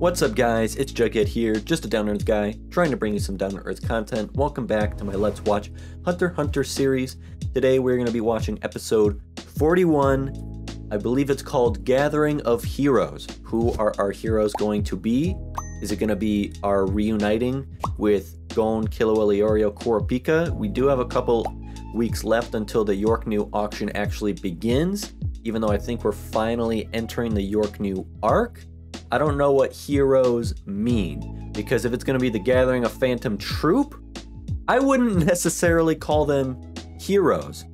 What's up guys, it's Jughead here, just a down-to-earth guy, trying to bring you some down-to-earth content. Welcome back to my Let's Watch Hunter x Hunter series. Today we're going to be watching episode 41, I believe it's called Gathering of Heroes. Who are our heroes going to be? Is it going to be our reuniting with Gon, Killua, Leorio, Kurapika? We do have a couple weeks left until the Yorknew auction actually begins, even though I think we're finally entering the Yorknew arc. I don't know what heroes mean, because if it's going to be the gathering of Phantom Troupe, I wouldn't necessarily call them heroes.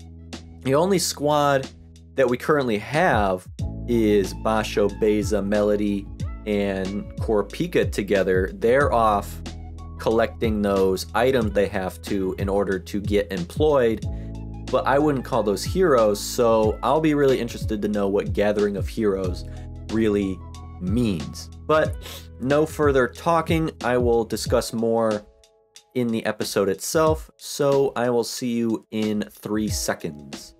The only squad that we currently have is Basho, Baise, Melody, and Kurapika together. They're off collecting those items they have to in order to get employed, but I wouldn't call those heroes, so I'll be really interested to know what Gathering of Heroes really means. But no further talking, I will discuss more in the episode itself, so I will see you in 3 seconds.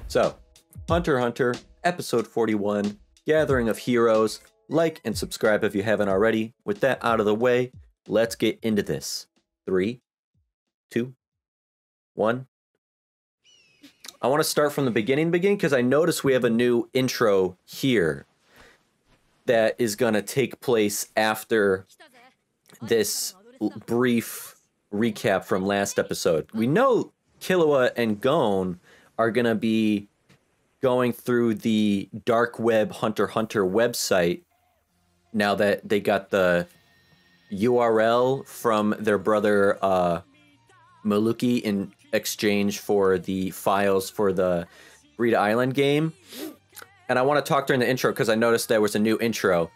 So, Hunter x Hunter, episode 41, Gathering of Heroes. Like and subscribe if you haven't already. With that out of the way, let's get into this. 3, 2, 1. I want to start from the beginning because I noticed we have a new intro here that is going to take place after this brief recap from last episode. We know Killua and Gon are going to be going through the dark web Hunter x Hunter website now that they got the URL from their brother Milluki in exchange for the files for the Greed Island game. And I want to talk during the intro because I noticed there was a new intro.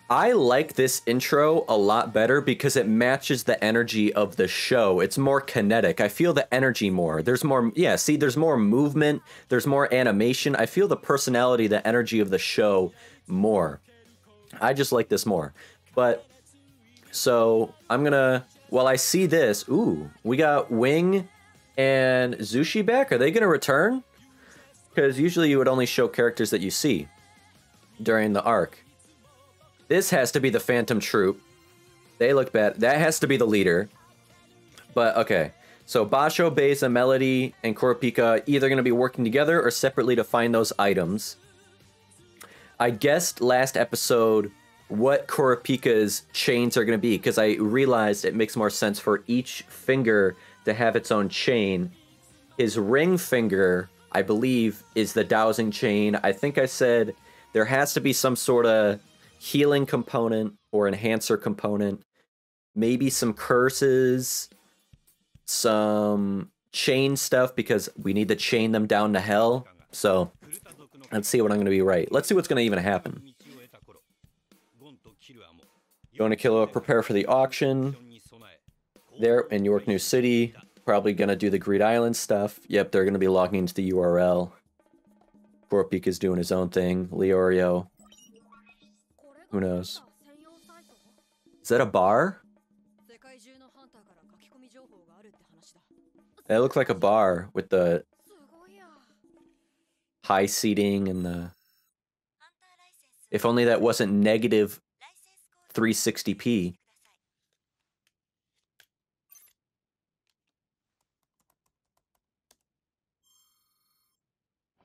I like this intro a lot better because it matches the energy of the show. It's more kinetic. I feel the energy more. There's more, yeah, see, there's more movement. There's more animation. I feel the personality, the energy of the show more. I just like this more. But, so, I'm gonna, while I see this, ooh, we got Wing and Zushi back. Are they gonna return? Because usually you would only show characters that you see during the arc. This has to be the Phantom Troupe. They look bad. That has to be the leader. But, okay. So, Basho, Baise, Melody, and Kurapika either going to be working together or separately to find those items. I guessed last episode what Kurapika's chains are going to be, because I realized it makes more sense for each finger to have its own chain. His ring finger, I believe, is the dowsing chain. I think I said there has to be some sort of healing component or enhancer component. Maybe some curses, some chain stuff, because we need to chain them down to hell. So, let's see what I'm going to be right. Let's see what's going to even happen. Gon and Killua prepare for the auction. They're in Yorknew City. Probably gonna do the Greed Island stuff. Yep, they're gonna be logging into the URL. Kurapika's doing his own thing. Leorio. Who knows? Is that a bar? That looks like a bar with the high seating and the... If only that wasn't negative 360p.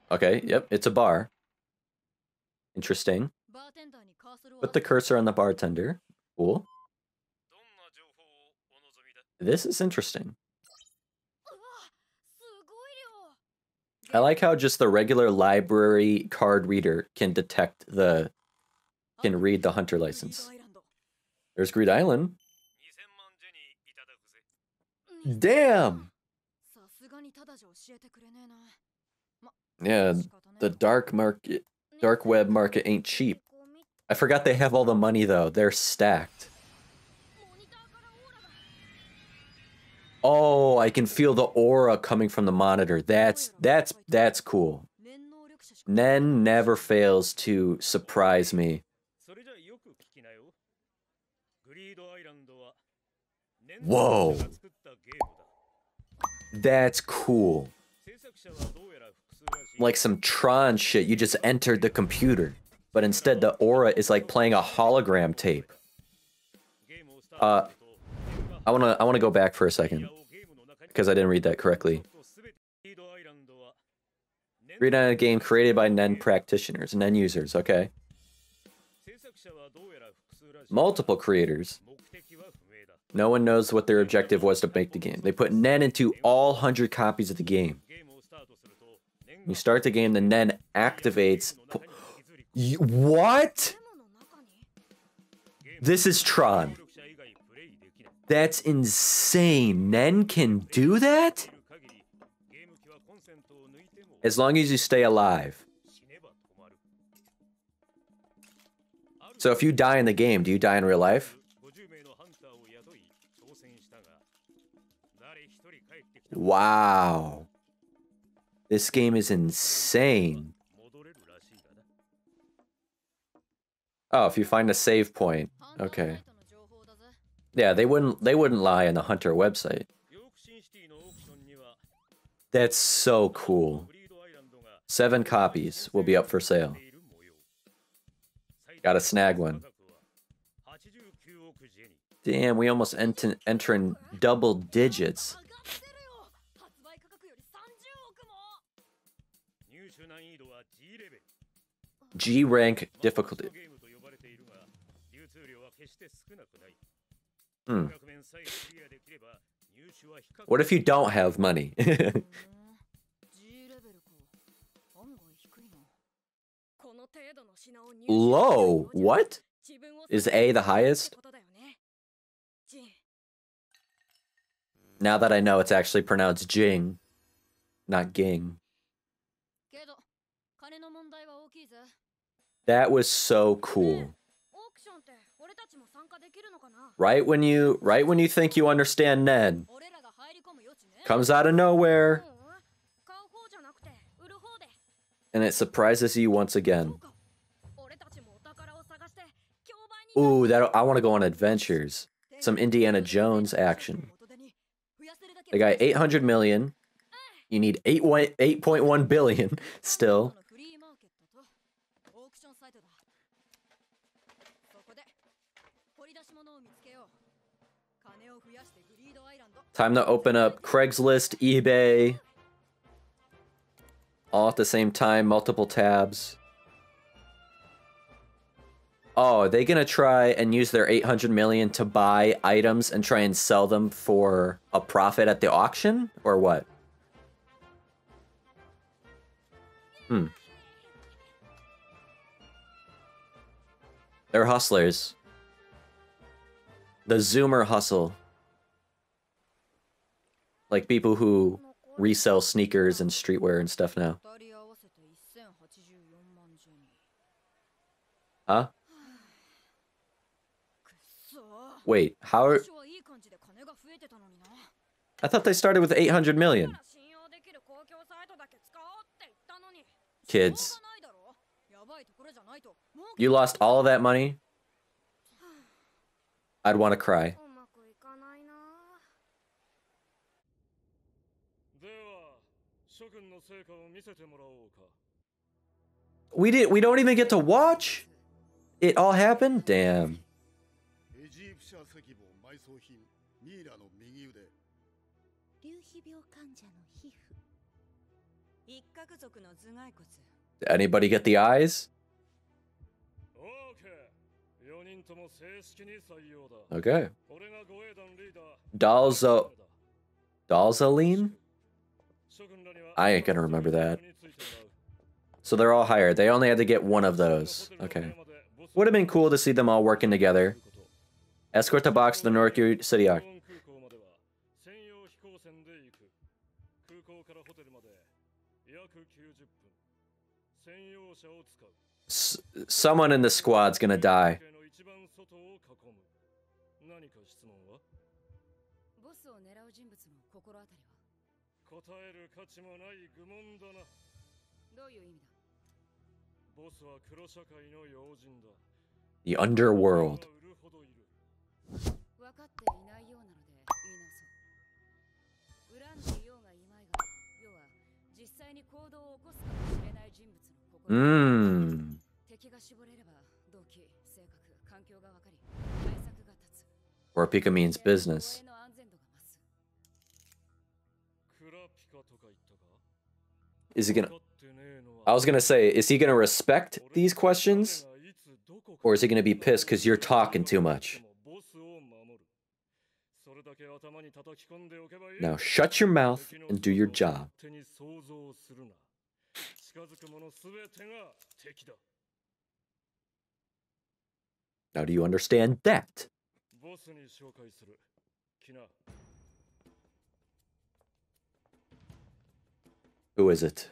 Okay, yep, it's a bar. Interesting. Put the cursor on the bartender. Cool. This is interesting. I like how just the regular library card reader can detect the... can read the hunter license. There's Greed Island. Damn! Yeah, the dark web market ain't cheap. I forgot they have all the money though. They're stacked. Oh, I can feel the aura coming from the monitor. That's cool. Nen never fails to surprise me. Whoa. That's cool. Like some Tron shit, you just entered the computer. but instead the aura is like playing a hologram tape. I wanna go back for a second because I didn't read that correctly. Read on a game created by Nen practitioners, Nen users, okay. Multiple creators. No one knows what their objective was to make the game. They put Nen into all 100 copies of the game. When you start the game, the Nen activates. What? This is Tron. That's insane. Nen can do that? As long as you stay alive. So if you die in the game, do you die in real life? Wow. This game is insane. Oh, if you find a save point. Okay. Yeah, they wouldn't lie on the Hunter website. That's so cool. 7 copies will be up for sale. Gotta snag one. Damn, we almost enter in double digits. G rank difficulty. What if you don't have money? Low? What? Is A the highest? Now that I know it's actually pronounced Jing, not Ging. That was so cool. Right when you think you understand Nen, comes out of nowhere, and it surprises you once again. Ooh, I want to go on adventures. Some Indiana Jones action. They got 800 million. You need 8.1 billion still. Time to open up Craigslist, eBay. All at the same time, multiple tabs. Oh, are they gonna try and use their 800 million to buy items and try and sell them for a profit at the auction? Or what? They're hustlers. The Zoomer hustle. Like people who resell sneakers and streetwear and stuff now. Huh? Wait, how are... I thought they started with 800 million. Kids. You lost all of that money? I'd want to cry. We don't even get to watch? It all happened? Damn. Did anybody get the eyes? Okay. Dalzaline? I ain't gonna remember that. So they're all hired. They only had to get one of those. Okay. Would have been cool to see them all working together. Escort the box to the Yorknew City. Someone in the squad's gonna die. The underworld. Kurapika means business. Is he gonna... I was gonna say, is he gonna respect these questions? Or is he gonna be pissed because you're talking too much? Now shut your mouth and do your job. Now do you understand that? Who is it?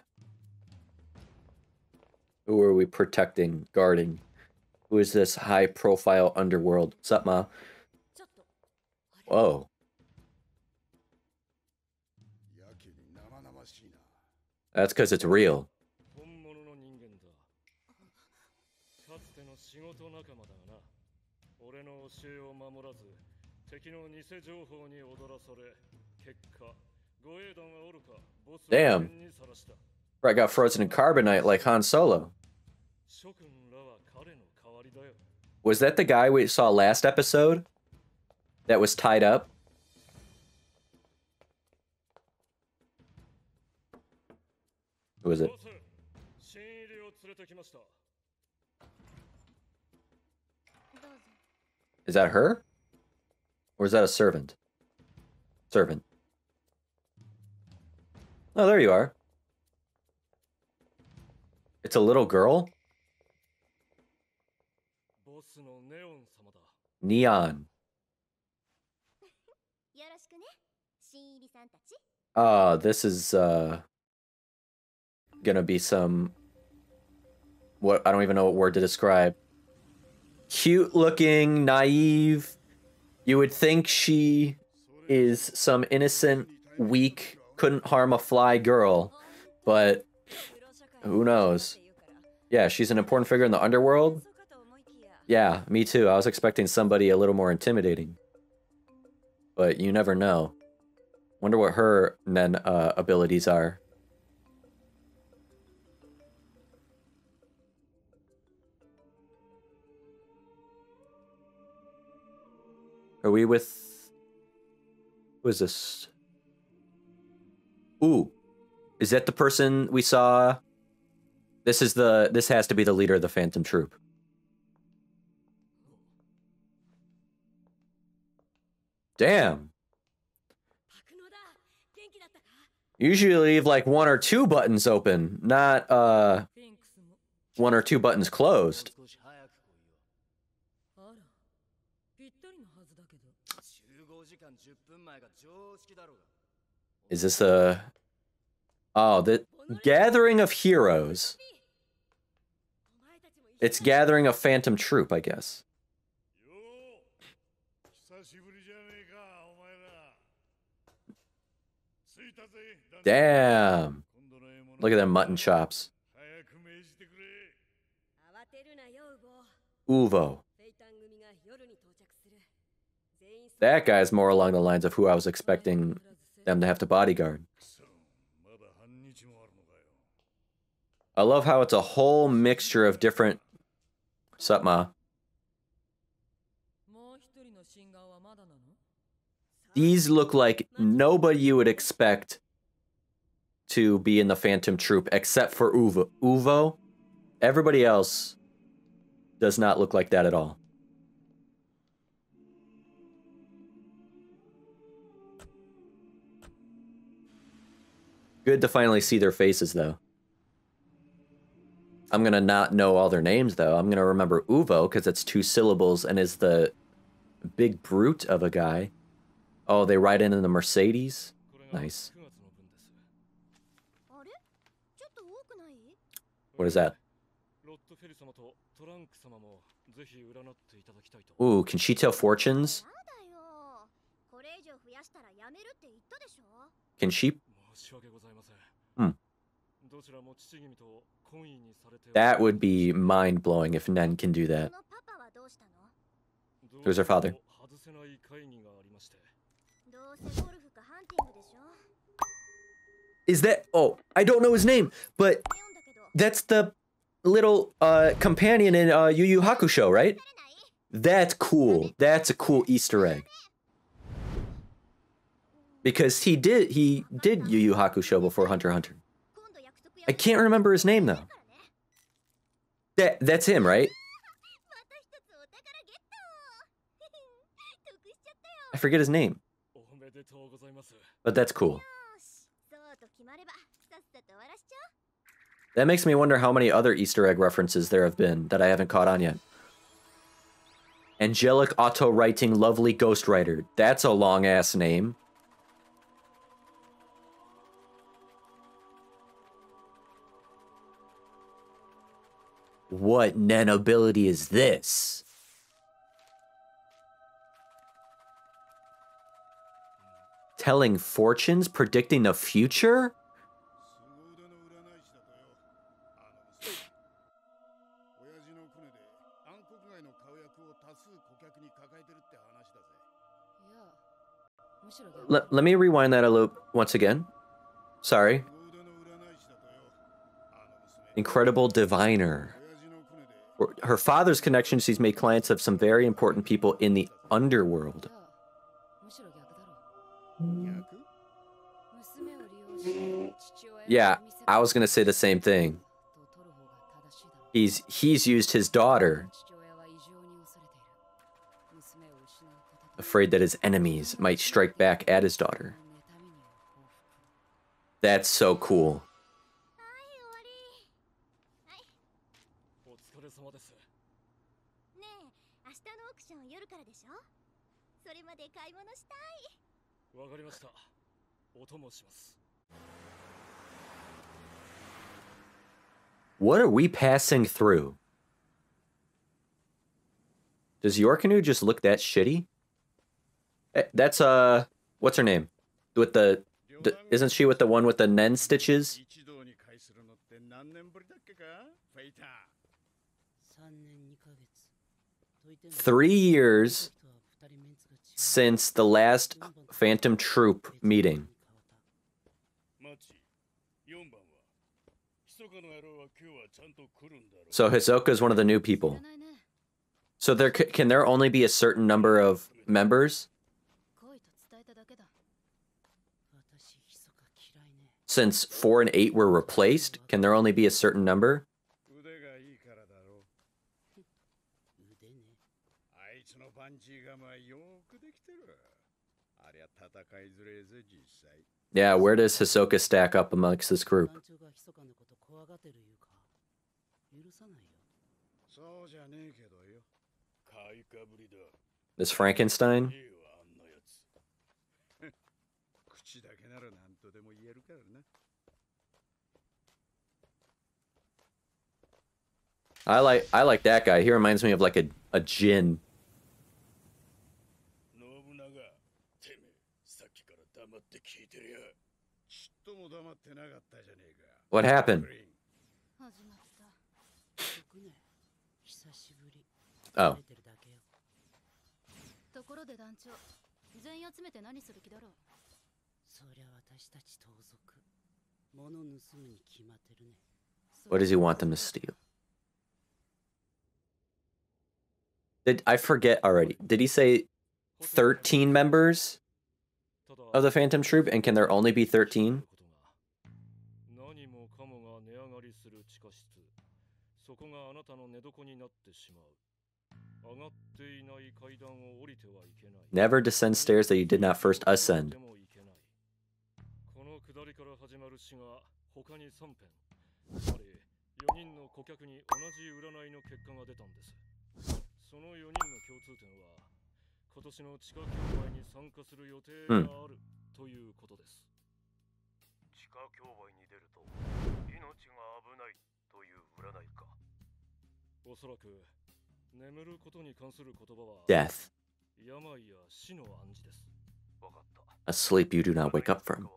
Who are we protecting, guarding? Who is this high-profile underworld? Sup, ma? Whoa. That's because it's real. Damn. I got frozen in carbonite like Han Solo. Was that the guy we saw last episode? That was tied up? Who is it? Is that her? Or is that a servant? Servant. Oh, there you are. It's a little girl? Neon. Oh, this is gonna be some... what? I don't even know what word to describe. Cute looking, naive. You would think she is some innocent, weak, couldn't harm a fly girl, but who knows? Yeah, she's an important figure in the underworld. Yeah, me too. I was expecting somebody a little more intimidating, but you never know. Wonder what her nen abilities are. Are we with... who is this? Ooh. Is that the person we saw? This is the... this has to be the leader of the Phantom Troupe. Damn. Usually leave like 1 or 2 buttons open, not 1 or 2 buttons closed. Is this a... oh, the gathering of heroes. It's gathering a Phantom Troupe, I guess. Damn. Look at them mutton chops. Uvo. That guy's more along the lines of who I was expecting them to have to bodyguard. I love how it's a whole mixture of different... sup, ma? These look like nobody you would expect to be in the Phantom Troupe except for Uvo. Uvo? Everybody else does not look like that at all. Good to finally see their faces, though. I'm gonna not know all their names, though. I'm gonna remember Uvo, because it's 2 syllables and is the big brute of a guy. Oh, they ride in the Mercedes? Nice. What is that? Ooh, can she tell fortunes? Can she? Hmm. That would be mind-blowing if Nen can do that. Who's her father? Is that... oh, I don't know his name, but that's the little companion in Yu Yu Hakusho, right? That's cool. That's a cool Easter egg. Because he did Yu Yu Hakusho before Hunter x Hunter. I can't remember his name though. That's him, right? I forget his name. But that's cool. That makes me wonder how many other Easter egg references there have been that I haven't caught on yet. Angelic Auto Writing Lovely Ghostwriter. That's a long ass name. What Nen ability is this? Telling fortunes, predicting the future? Let me rewind that a little once again. Sorry. Incredible diviner. Her father's connections, she's made clients of some very important people in the underworld. Yeah, I was gonna say the same thing. He's used his daughter, afraid that his enemies might strike back at his daughter. That's so cool. What are we passing through? Does Yorknew just look that shitty? That's what's her name? With the isn't she with the one with the nen stitches? 3 years since the last Phantom Troupe meeting. So Hisoka is one of the new people. So can there only be a certain number of members? Since 4 and 8 were replaced, can there only be a certain number? Yeah, where does Hisoka stack up amongst this group? This Frankenstein? I like that guy. He reminds me of like a djinn. What happened? Oh. What does he want them to steal? I forget already. Did he say 13 members of the Phantom Troupe? And can there only be 13? Never descend stairs that you did not first ascend. Death. A sleep you do not wake up from.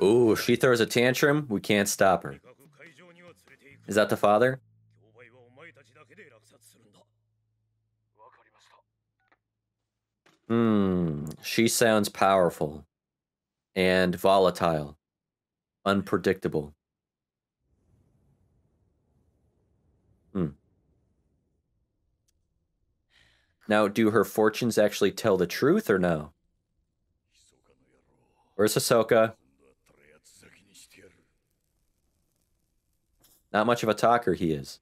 Ooh, she throws a tantrum, we can't stop her. Is that the father? She sounds powerful and volatile, unpredictable. Now, do her fortunes actually tell the truth or no? Where's Hisoka? Not much of a talker he is.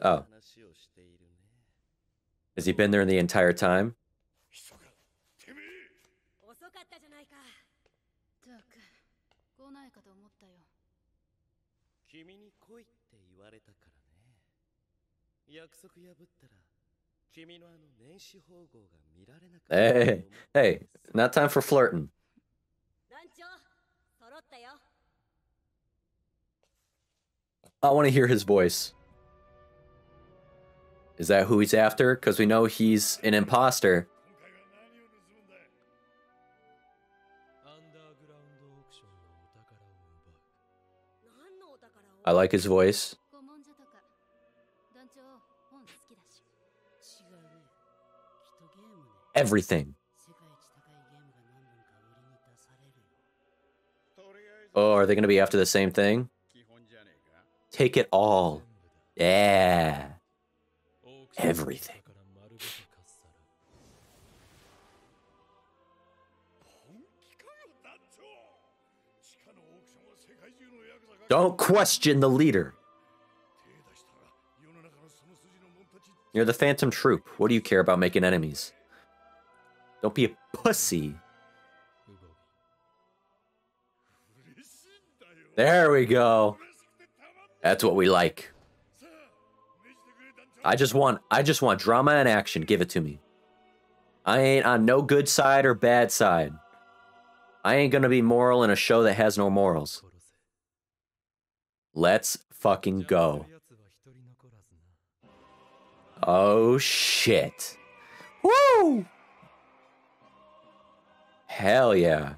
Oh. Has he been there the entire time? Hey, hey, not time for flirting. I want to hear his voice. Is that who he's after? Because we know he's an imposter. I like his voice. Everything. Oh, are they going to be after the same thing? Take it all. Yeah. Everything. Don't question the leader. You're the Phantom Troupe. What do you care about making enemies? Don't be a pussy. There we go. That's what we like. I just want drama and action. Give it to me. I ain't on no good side or bad side. I ain't gonna be moral in a show that has no morals. Let's fucking go. Oh shit. Woo! Hell yeah.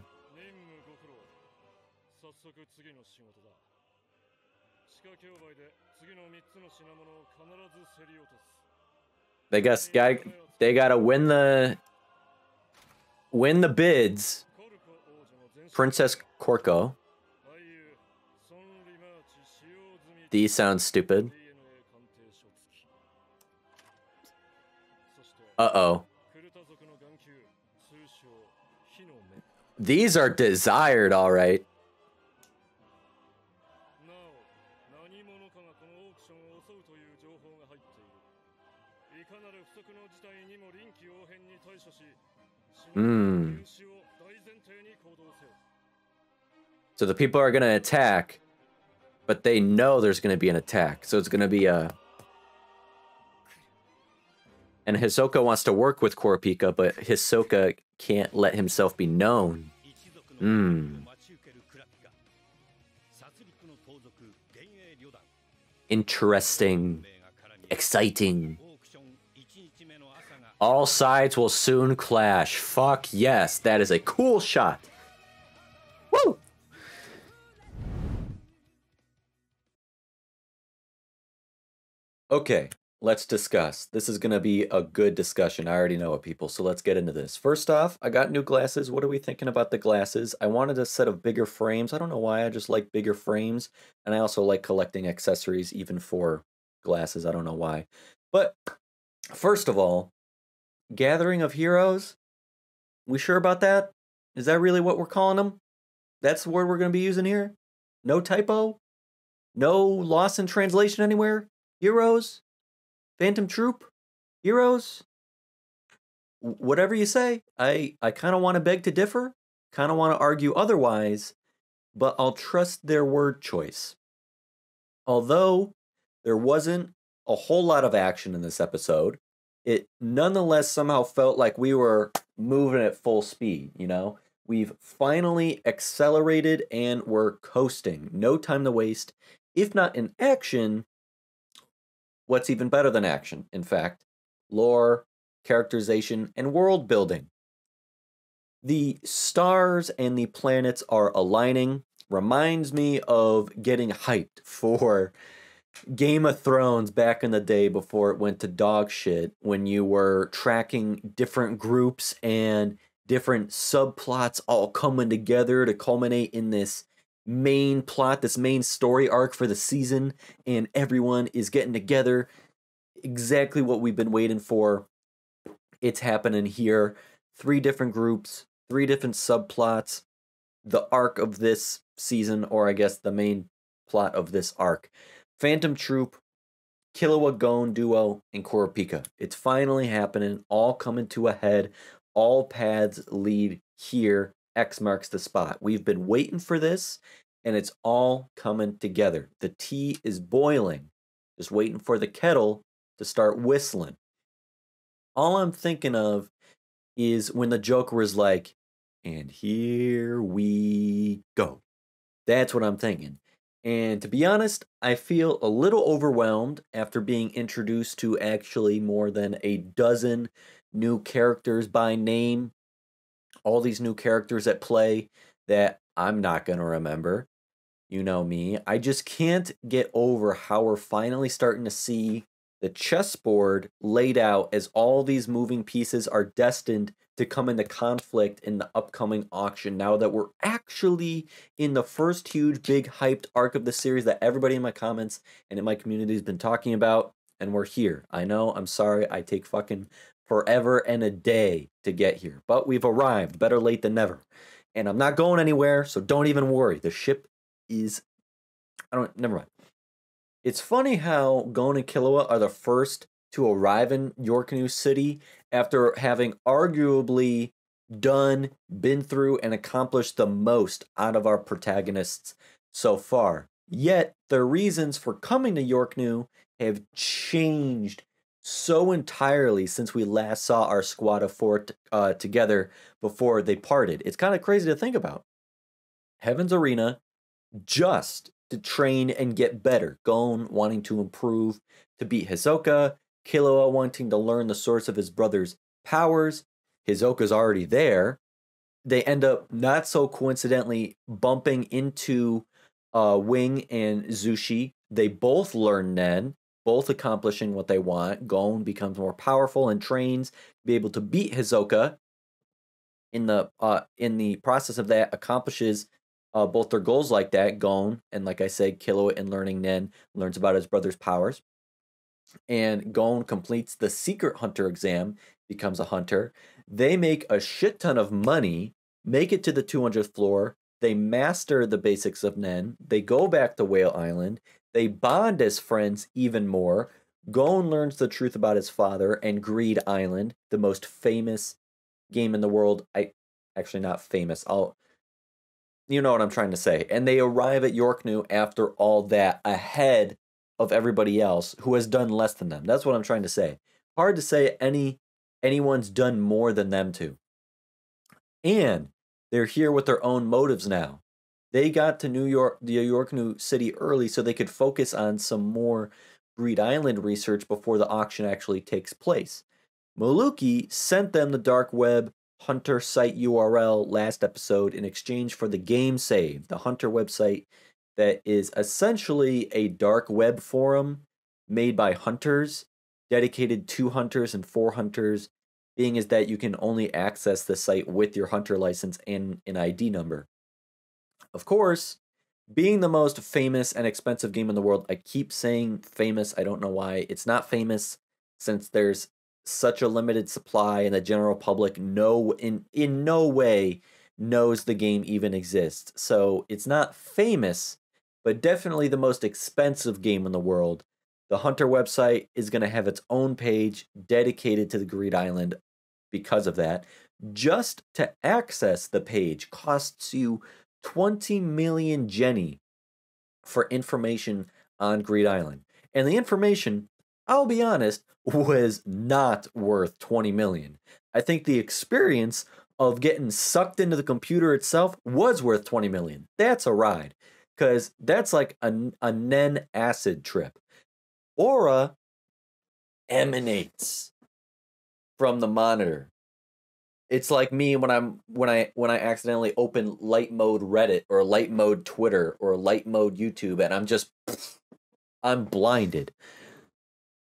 They gotta win the bids. Princess Korko. These sound stupid. Uh-oh. These are desired, all right. So the people are going to attack, but they know there's going to be an attack. So it's going to be a... And Hisoka wants to work with Kurapika, but Hisoka can't let himself be known. Interesting. Exciting. All sides will soon clash. Fuck yes, that is a cool shot. Woo! Okay, let's discuss. This is going to be a good discussion. I already know it, people, so let's get into this. First off, I got new glasses. What are we thinking about the glasses? I wanted a set of bigger frames. I don't know why, I just like bigger frames. And I also like collecting accessories, even for glasses. I don't know why. But, first of all, Gathering of Heroes? We sure about that? Is that really what we're calling them? That's the word we're going to be using here? No typo? No loss in translation anywhere? Heroes? Phantom Troupe? Heroes? Whatever you say. I kind of want to beg to differ. Kind of want to argue otherwise. But I'll trust their word choice. Although there wasn't a whole lot of action in this episode, it nonetheless somehow felt like we were moving at full speed, you know? We've finally accelerated and we're coasting. No time to waste. if not in action, what's even better than action, in fact, lore, characterization, and world building. The stars and the planets are aligning. Reminds me of getting hyped for Game of Thrones back in the day before it went to dog shit, when you were tracking different groups and different subplots all coming together to culminate in this main plot, this main story arc for the season, and everyone is getting together. Exactly what we've been waiting for. It's happening here. 3 different groups, 3 different subplots. The arc of this season, or I guess the main plot of this arc. Phantom Troupe, Killua Gon duo, and Kurapika. It's finally happening, all coming to a head. All paths lead here. X marks the spot. We've been waiting for this, and it's all coming together. The tea is boiling. Just waiting for the kettle to start whistling. All I'm thinking of is when the Joker is like, and here we go. That's what I'm thinking. And to be honest, I feel a little overwhelmed after being introduced to actually more than a dozen new characters by name. All these new characters at play that I'm not going to remember. You know me. I just can't get over how we're finally starting to see the chessboard laid out as all these moving pieces are destined to come into conflict in the upcoming auction, now that we're actually in the first huge big hyped arc of the series that everybody in my comments and in my community has been talking about, and we're here. I know, I'm sorry, I take fucking forever and a day to get here, but we've arrived. Better late than never. And I'm not going anywhere, so don't even worry. The ship is, never mind. It's funny how Gon and Killua are the first to arrive in Yorknew City after having arguably been through, and accomplished the most out of our protagonists so far. Yet, their reasons for coming to Yorknew have changed so entirely since we last saw our squad of 4 together before they parted. It's kind of crazy to think about. Heaven's Arena, just to train and get better. Gon wanting to improve to beat Hisoka, Killua wanting to learn the source of his brother's powers. Hisoka's already there. They end up, not so coincidentally, bumping into Wing and Zushi. They both learn Nen, both accomplishing what they want. Gon becomes more powerful and trains to be able to beat Hisoka. In the process of that, accomplishes both their goals like that. Gon, and like I said, Killua in learning Nen, learns about his brother's powers. And Gon completes the secret hunter exam, becomes a hunter. They make a shit ton of money, make it to the 200th floor. They master the basics of Nen. They go back to Whale Island. They bond as friends even more. Gon learns the truth about his father and Greed Island, the most famous game in the world. Actually not famous. You know what I'm trying to say. And they arrive at Yorknew after all that, ahead of everybody else who has done less than them. That's what I'm trying to say. Hard to say anyone's done more than them two. And they're here with their own motives now. They got to Yorknew City early so they could focus on some more Greed Island research before the auction actually takes place. Milluki sent them the dark web Hunter site URL last episode in exchange for the game save, the Hunter website that is essentially a dark web forum made by hunters, dedicated to hunters and for hunters, being is that you can only access the site with your hunter license and an ID number. Of course, being the most famous and expensive game in the world, I keep saying famous, I don't know why. It's not famous since there's such a limited supply and the general public in no way knows the game even exists. So it's not famous, but definitely the most expensive game in the world. The Hunter website is going to have its own page dedicated to the Greed Island because of that. Just to access the page costs you 20 million Jenny for information on Greed Island. And the information, I'll be honest, was not worth 20 million. I think the experience of getting sucked into the computer itself was worth 20 million. That's a ride. because that's like a Nen acid trip. Aura emanates from the monitor. It's like me when I accidentally open light mode Reddit or light mode Twitter or light mode YouTube, and I'm blinded.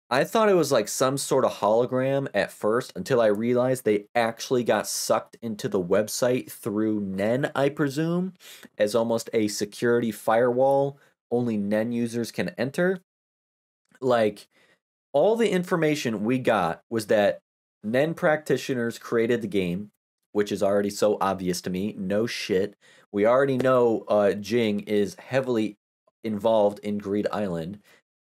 I thought it was like some sort of hologram at first until I realized they actually got sucked into the website through Nen, I presume, as almost a security firewall only Nen users can enter. Like, all the information we got was that Nen practitioners created the game, which is already so obvious to me. No shit. We already know Jing is heavily involved in Greed Island.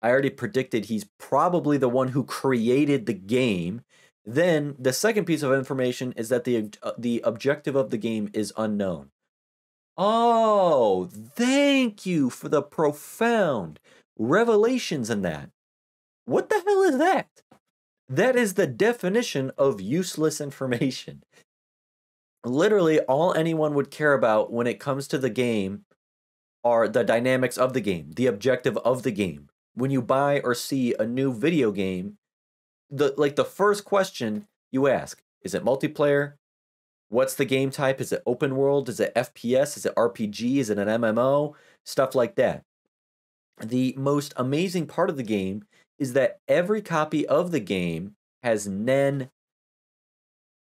I already predicted he's probably the one who created the game. Then the second piece of information is that the objective of the game is unknown. Oh, thank you for the profound revelations in that. What the hell is that? That is the definition of useless information. Literally, all anyone would care about when it comes to the game are the dynamics of the game, the objective of the game. When you buy or see a new video game, the first question you ask, is it multiplayer? What's the game type? Is it open world? Is it FPS? Is it RPG? Is it an MMO? Stuff like that. The most amazing part of the game is that every copy of the game has Nen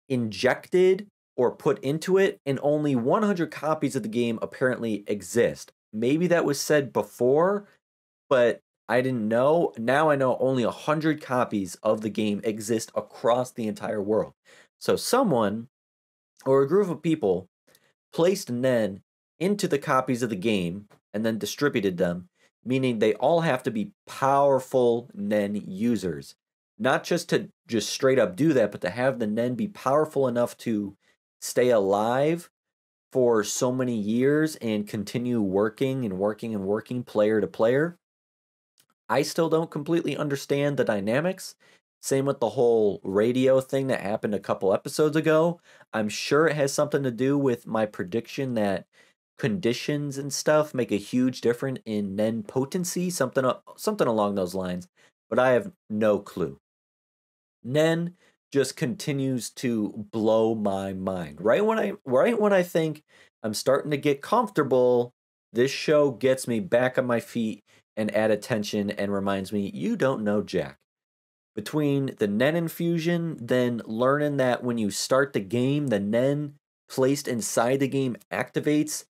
injected or put into it, and only 100 copies of the game apparently exist. Maybe that was said before, but I didn't know. Now I know only 100 copies of the game exist across the entire world. So someone or a group of people placed Nen into the copies of the game and then distributed them, meaning they all have to be powerful Nen users. Not just to just straight up do that, but to have the Nen be powerful enough to stay alive for so many years and continue working and working and working player to player. I still don't completely understand the dynamics. Same with the whole radio thing that happened a couple episodes ago. I'm sure it has something to do with my prediction that conditions and stuff make a huge difference in Nen potency, something along those lines, but I have no clue. Nen just continues to blow my mind. Right when I think I'm starting to get comfortable, this show gets me back on my feet and at attention and reminds me, you don't know jack. Between the Nen infusion, then learning that when you start the game, the Nen placed inside the game activates,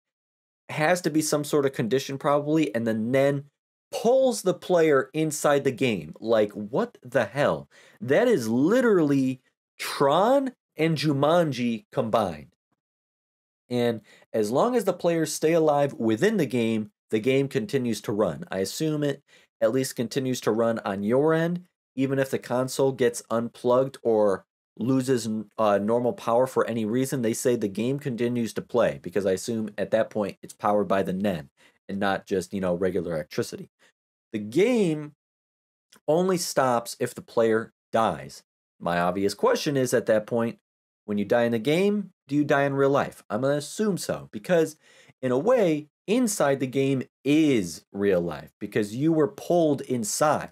has to be some sort of condition probably, and the Nen pulls the player inside the game. Like, what the hell? That is literally Tron and Jumanji combined. And as long as the players stay alive within the game continues to run. I assume it at least continues to run on your end, even if the console gets unplugged or loses normal power for any reason. They say the game continues to play, because I assume at that point it's powered by the Nen and not just, regular electricity. The game only stops if the player dies. My obvious question is, at that point, when you die in the game, do you die in real life? I'm going to assume so, because in a way, inside the game is real life, because you were pulled inside.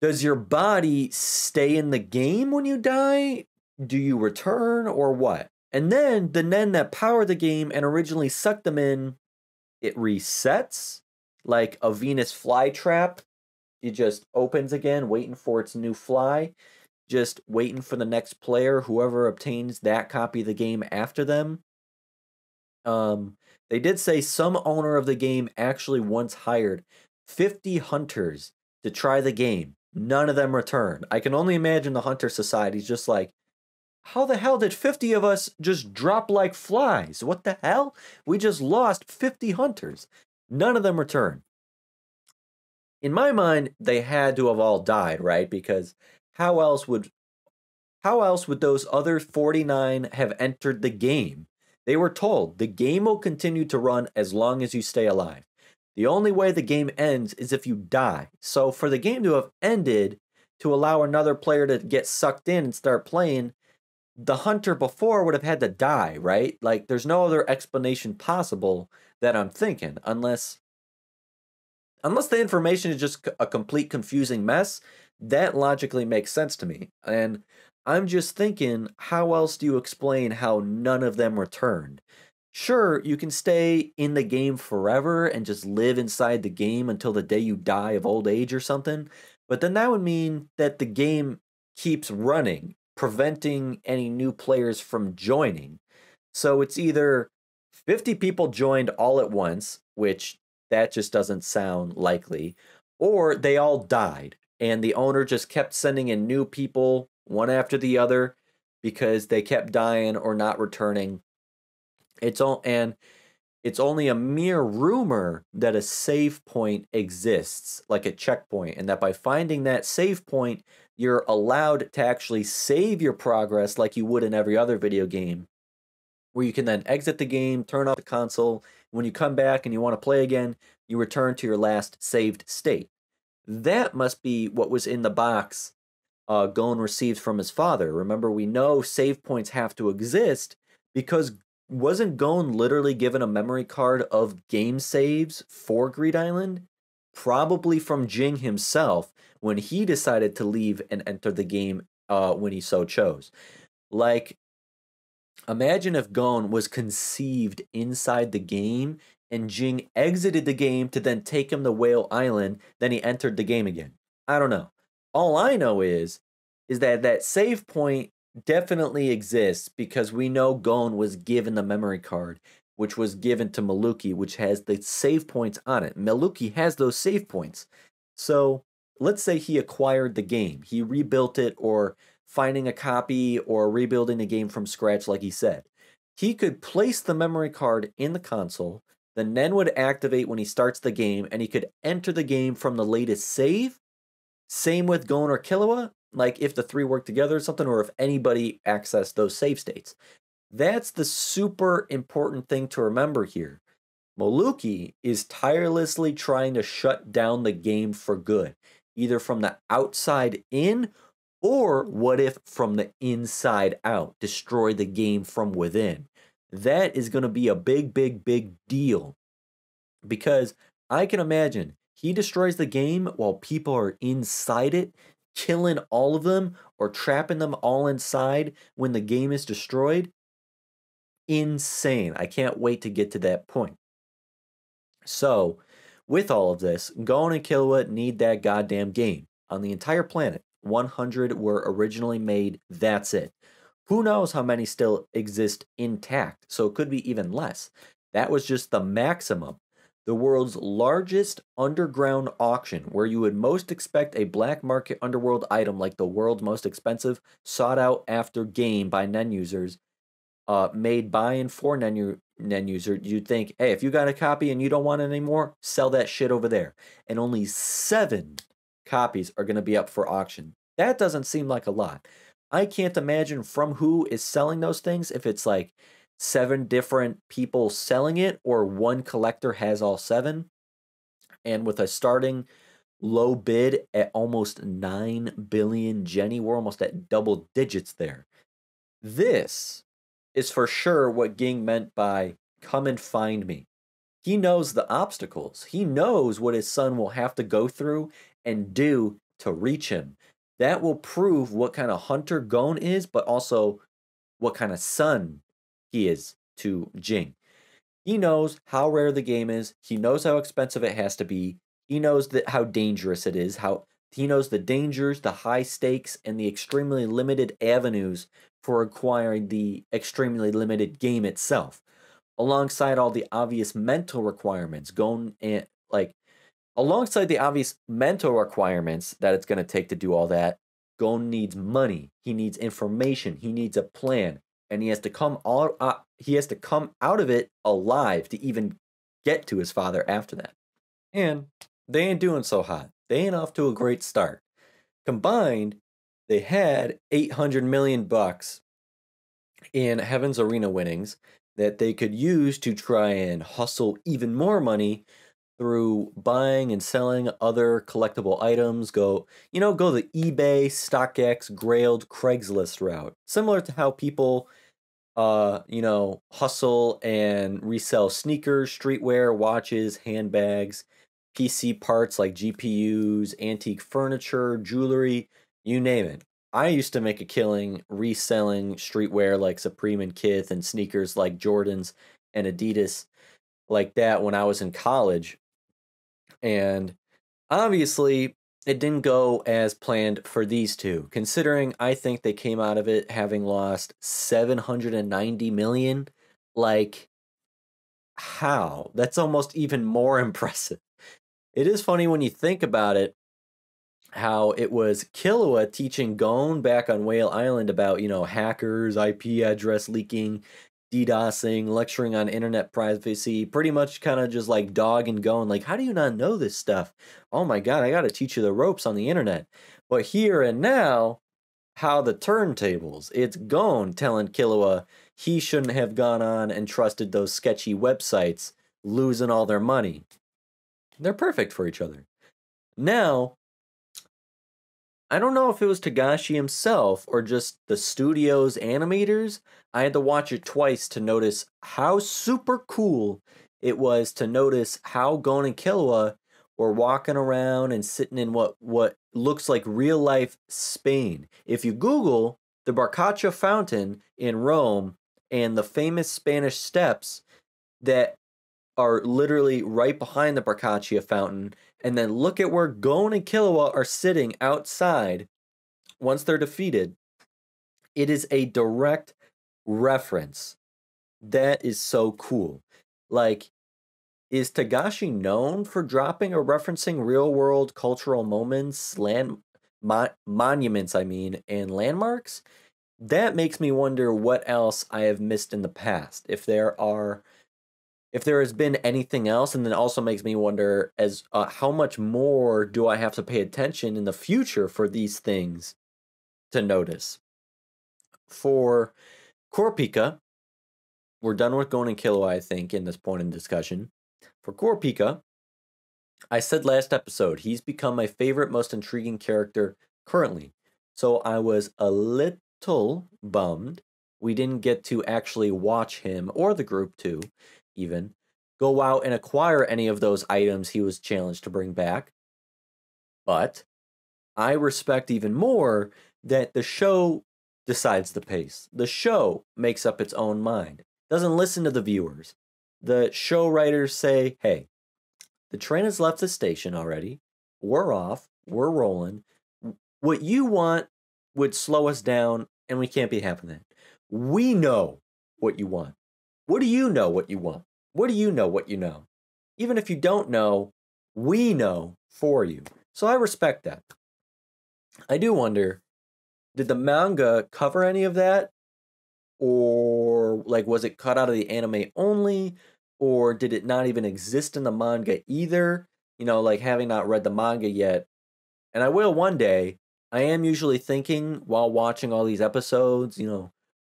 Does your body stay in the game when you die? Do you return, or what? And then the Nen that power the game and originally sucked them in, it resets like a Venus flytrap. It just opens again, waiting for its new fly, just waiting for the next player, whoever obtains that copy of the game after them. They did say some owner of the game actually once hired 50 hunters to try the game. None of them returned. I can only imagine the Hunter Society's just like, how the hell did 50 of us just drop like flies? What the hell? We just lost 50 hunters. None of them returned. In my mind, they had to have all died, right? Because how else would those other 49 have entered the game? They were told the game will continue to run as long as you stay alive. The only way the game ends is if you die. So for the game to have ended, to allow another player to get sucked in and start playing, the hunter before would have had to die, right? Like, there's no other explanation possible that I'm thinking, unless the information is just a complete confusing mess. That logically makes sense to me. And I'm just thinking, how else do you explain how none of them returned? Sure, you can stay in the game forever and just live inside the game until the day you die of old age or something, but then that would mean that the game keeps running, preventing any new players from joining. So it's either 50 people joined all at once, which that just doesn't sound likely, or they all died and the owner just kept sending in new people one after the other because they kept dying or not returning. It's only a mere rumor that a save point exists, like a checkpoint, and that by finding that save point, you're allowed to actually save your progress like you would in every other video game, where you can then exit the game, turn off the console. When you come back and you want to play again, you return to your last saved state. That must be what was in the box Gon received from his father. Remember, we know save points have to exist because wasn't Gon literally given a memory card of game saves for Greed Island? Probably from Jing himself when he decided to leave and enter the game when he so chose. Like, imagine if Gon was conceived inside the game and Jing exited the game to then take him to Whale Island, then he entered the game again. I don't know. All I know is that that save point definitely exists because we know Gon was given the memory card, which was given to Milluki, which has the save points on it. Milluki has those save points. So let's say he acquired the game, he rebuilt it, or finding a copy or rebuilding the game from scratch, like he said. He could place the memory card in the console, the Nen would activate when he starts the game, and he could enter the game from the latest save. Same with Gon or Killua, like if the three work together or something, or if anybody accessed those save states. That's the super important thing to remember here. Milluki is tirelessly trying to shut down the game for good, either from the outside in, or what if from the inside out, destroy the game from within. That is going to be a big, big, big deal. Because I can imagine he destroys the game while people are inside it, killing all of them or trapping them all inside when the game is destroyed. Insane. I can't wait to get to that point. So, with all of this, Gon and Killua need that goddamn game. On the entire planet, 100 were originally made, that's it. Who knows how many still exist intact, so it could be even less. That was just the maximum. The world's largest underground auction, where you would most expect a black market underworld item like the world's most expensive, sought out after game by Nen users, made by and for Nen user, you'd think, hey, if you got a copy and you don't want it anymore, sell that shit over there. And only 7 copies are going to be up for auction. That doesn't seem like a lot. I can't imagine from who is selling those things, if it's like 7 different people selling it or one collector has all 7. And with a starting low bid at almost 9 billion Jenny, we're almost at double digits there. This is for sure what Ging meant by come and find me. He knows the obstacles. He knows what his son will have to go through and do to reach him. That will prove what kind of hunter Gon is, but also what kind of son he is to Jing. He knows how rare the game is. He knows how expensive it has to be. He knows how dangerous it is. He knows the dangers, the high stakes, and the extremely limited avenues for acquiring the extremely limited game itself. Alongside all the obvious mental requirements, alongside the obvious mental requirements that it's going to take to do all that, Gon needs money. He needs information. He needs a plan, and he has to come out of it alive to even get to his father after that. And they ain't doing so hot. They ain't off to a great start. Combined, they had $800 million in Heaven's Arena winnings that they could use to try and hustle even more money through buying and selling other collectible items, go the eBay, StockX, Grailed, Craigslist route. Similar to how people hustle and resell sneakers, streetwear, watches, handbags, PC parts like GPUs, antique furniture, jewelry, you name it. I used to make a killing reselling streetwear like Supreme and Kith and sneakers like Jordans and Adidas like that when I was in college. And obviously, it didn't go as planned for these two, considering I think they came out of it having lost 790 million. Like, how? That's almost even more impressive. It is funny when you think about it, how it was Killua teaching Gon back on Whale Island about, hackers, IP address leaking, DDoSing, lecturing on internet privacy, pretty much kind of just like dog and Gon, like, how do you not know this stuff? Oh my god, I gotta teach you the ropes on the internet. But here and now, how the turntables. It's Gon telling Killua he shouldn't have gone on and trusted those sketchy websites, losing all their money. They're perfect for each other. Now, I don't know if it was Togashi himself or just the studio's animators. I had to watch it twice to notice how super cool it was to notice how Gon and Killua were walking around and sitting in what looks like real life Spain. If you Google the Barcacha fountain in Rome and the famous Spanish steps that are literally right behind the Barcacha fountain, and then look at where Gon and Killua are sitting outside once they're defeated, it is a direct reference. That is so cool. Like, is Togashi known for dropping or referencing real-world cultural moments, monuments, and landmarks? That makes me wonder what else I have missed in the past. If there has been anything else, and then also makes me wonder as how much more do I have to pay attention in the future for these things to notice. For Kurapika, we're done with Gon and Killua, I think, in this point in discussion. For Kurapika, I said last episode, he's become my favorite, most intriguing character currently. So I was a little bummed we didn't get to actually watch him, or the group too, even, go out and acquire any of those items he was challenged to bring back. But I respect even more that the show decides the pace. The show makes up its own mind. Doesn't listen to the viewers. The show writers say, hey, the train has left the station already. We're off. We're rolling. What you want would slow us down, and we can't be having that. We know what you want. What do you know what you want? What do you know what you know? Even if you don't know, we know for you. So I respect that. I do wonder, did the manga cover any of that? Or, like, was it cut out of the anime only? Or did it not even exist in the manga either? Like, having not read the manga yet. And I will one day. I am usually thinking while watching all these episodes,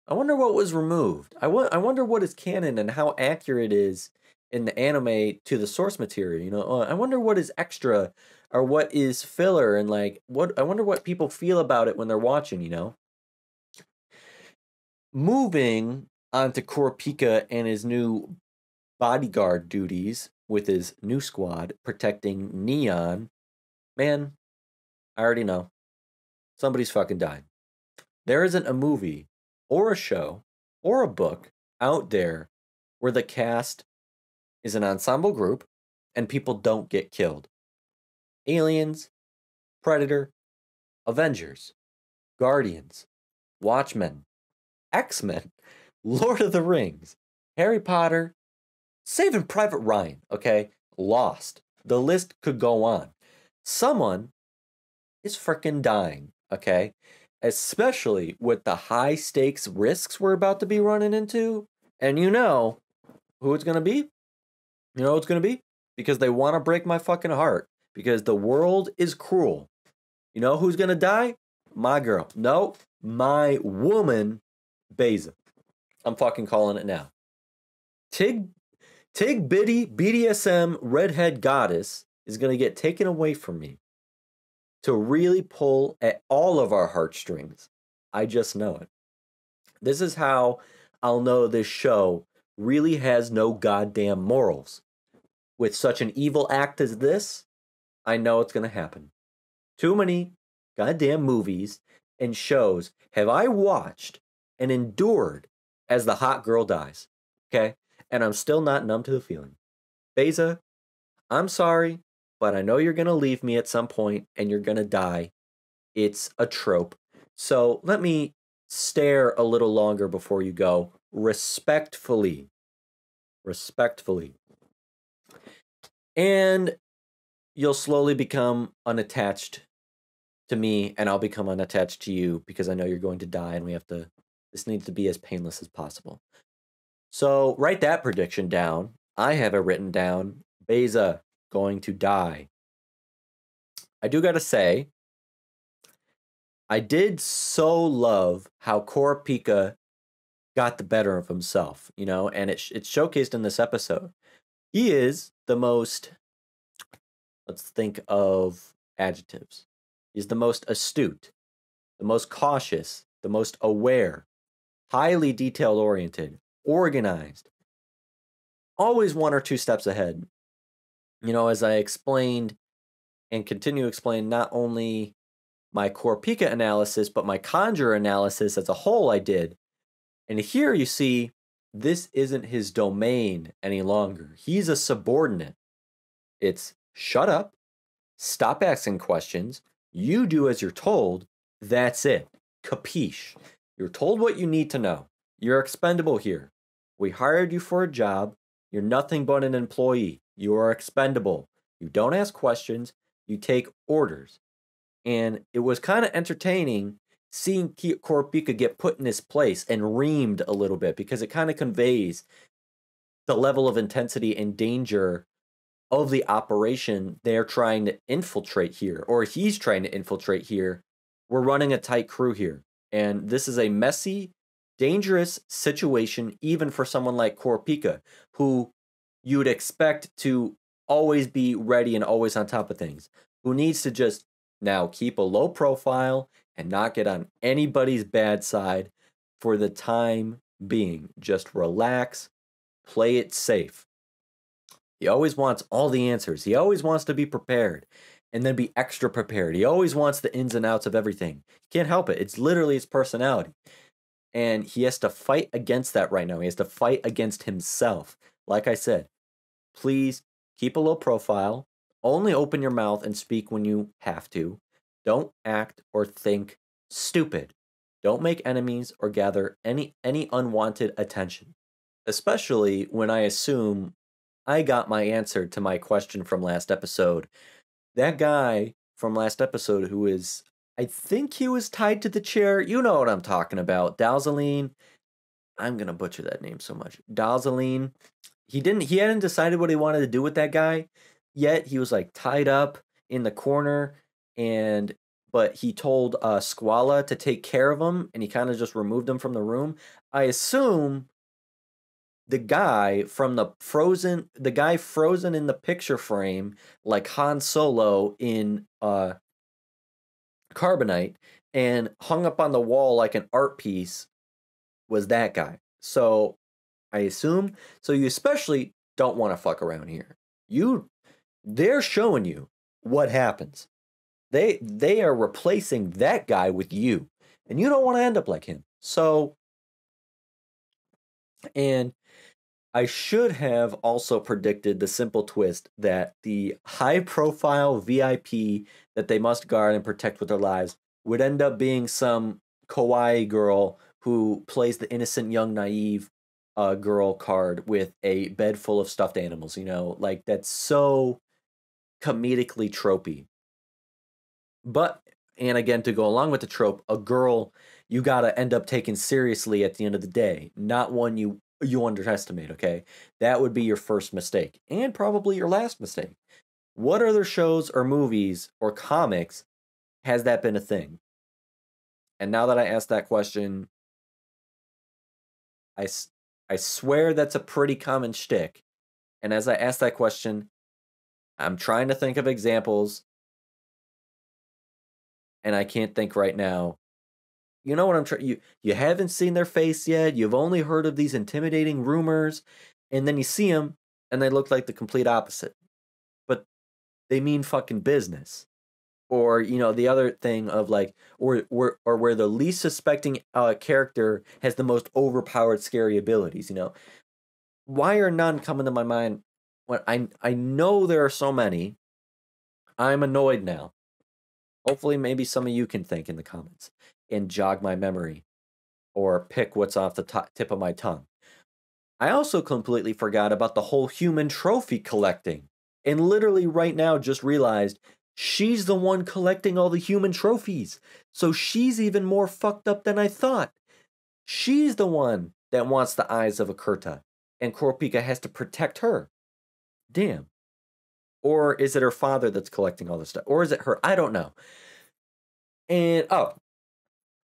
I wonder what was removed. I wonder what is canon and how accurate it is in the anime to the source material. I wonder what is extra or what is filler, and like I wonder what people feel about it when they're watching. Moving on to Kurapika and his new bodyguard duties with his new squad protecting Neon. Man, I already know. Somebody's fucking dying. There isn't a movie or a show or a book out there where the cast is an ensemble group and people don't get killed. Aliens, Predator, Avengers, Guardians, Watchmen, X-Men, Lord of the Rings, Harry Potter, Saving Private Ryan, okay? Lost. The list could go on. Someone is freaking dying, okay? Especially with the high stakes risks we're about to be running into. And you know who it's going to be? You know who it's going to be? Because they want to break my fucking heart. Because the world is cruel. You know who's going to die? My girl. No, my woman, Baise. I'm fucking calling it now. Tig Tig Bitty BDSM redhead goddess is going to get taken away from me to really pull at all of our heartstrings. I just know it. This is how I'll know this show really has no goddamn morals. With such an evil act as this, I know it's going to happen. Too many goddamn movies and shows have I watched and endured as the hot girl dies. Okay? And I'm still not numb to the feeling. Baise, I'm sorry, but I know you're going to leave me at some point and you're going to die. It's a trope. So let me stare a little longer before you go. Respectfully. Respectfully. And you'll slowly become unattached to me, and I'll become unattached to you because I know you're going to die, and this needs to be as painless as possible. So write that prediction down. I have it written down. Baise going to die. I do gotta say, I did so love how Kurapika got the better of himself, and it's showcased in this episode. He is the most, let's think of adjectives. He's the most astute, the most cautious, the most aware, highly detail-oriented, organized, always one or two steps ahead. As I explained and continue to explain, not only my Kurapika analysis, but my Conjure analysis as a whole I did. And here you see, this isn't his domain any longer. He's a subordinate. It's shut up, stop asking questions, you do as you're told, that's it. Capiche. You're told what you need to know. You're expendable here. We hired you for a job. You're nothing but an employee. You are expendable. You don't ask questions. You take orders. And it was kind of entertaining seeing Kurapika get put in his place and reamed a little bit, because it kind of conveys the level of intensity and danger of the operation they're trying to infiltrate here, or he's trying to infiltrate here. We're running a tight crew here, and this is a messy, dangerous situation, even for someone like Kurapika, who you would expect to always be ready and always on top of things, who needs to just now keep a low profile and not get on anybody's bad side for the time being. Just relax, play it safe. He always wants all the answers. He always wants to be prepared and then be extra prepared. He always wants the ins and outs of everything. He can't help it. It's literally his personality. And he has to fight against that right now. He has to fight against himself. Like I said, please keep a low profile. Only open your mouth and speak when you have to. Don't act or think stupid. Don't make enemies or gather any unwanted attention. Especially when I assume I got my answer to my question from last episode. That guy from last episode who is, I think he was tied to the chair. You know what I'm talking about. Dalzaline. I'm going to butcher that name so much. Dalzaline. He hadn't decided what he wanted to do with that guy yet. He was like tied up in the corner, but he told Squala to take care of him, and he kind of just removed him from the room. I assume the guy frozen in the picture frame, like Han Solo in Carbonite, and hung up on the wall like an art piece, was that guy. So I assume. So you especially don't want to fuck around here. They're showing you what happens. They are replacing that guy with you, and you don't want to end up like him. So, and I should have also predicted the simple twist that the high-profile VIP that they must guard and protect with their lives would end up being some kawaii girl who plays the innocent, young, naive girl card with a bed full of stuffed animals. Like, that's so comedically tropey. But, and again, to go along with the trope, a girl you gotta end up taking seriously at the end of the day, not one you underestimate, okay? That would be your first mistake, and probably your last mistake. What other shows or movies or comics has that been a thing? And now that I asked that question, I swear that's a pretty common shtick. And as I ask that question, I'm trying to think of examples, and I can't think right now. You know what I'm trying? You haven't seen their face yet. You've only heard of these intimidating rumors, and then you see them, and they look like the complete opposite. But they mean fucking business. Or the other thing of like, or where the least suspecting character has the most overpowered scary abilities. Why are none coming to my mind? When I know there are so many. I'm annoyed now. Hopefully, maybe some of you can think in the comments and jog my memory or pick what's off the tip of my tongue. I also completely forgot about the whole human trophy collecting. And literally right now just realized she's the one collecting all the human trophies. So she's even more fucked up than I thought. She's the one that wants the eyes of a Kurta. And Kurapika has to protect her. Damn. Or is it her father that's collecting all this stuff? Or is it her? I don't know. And,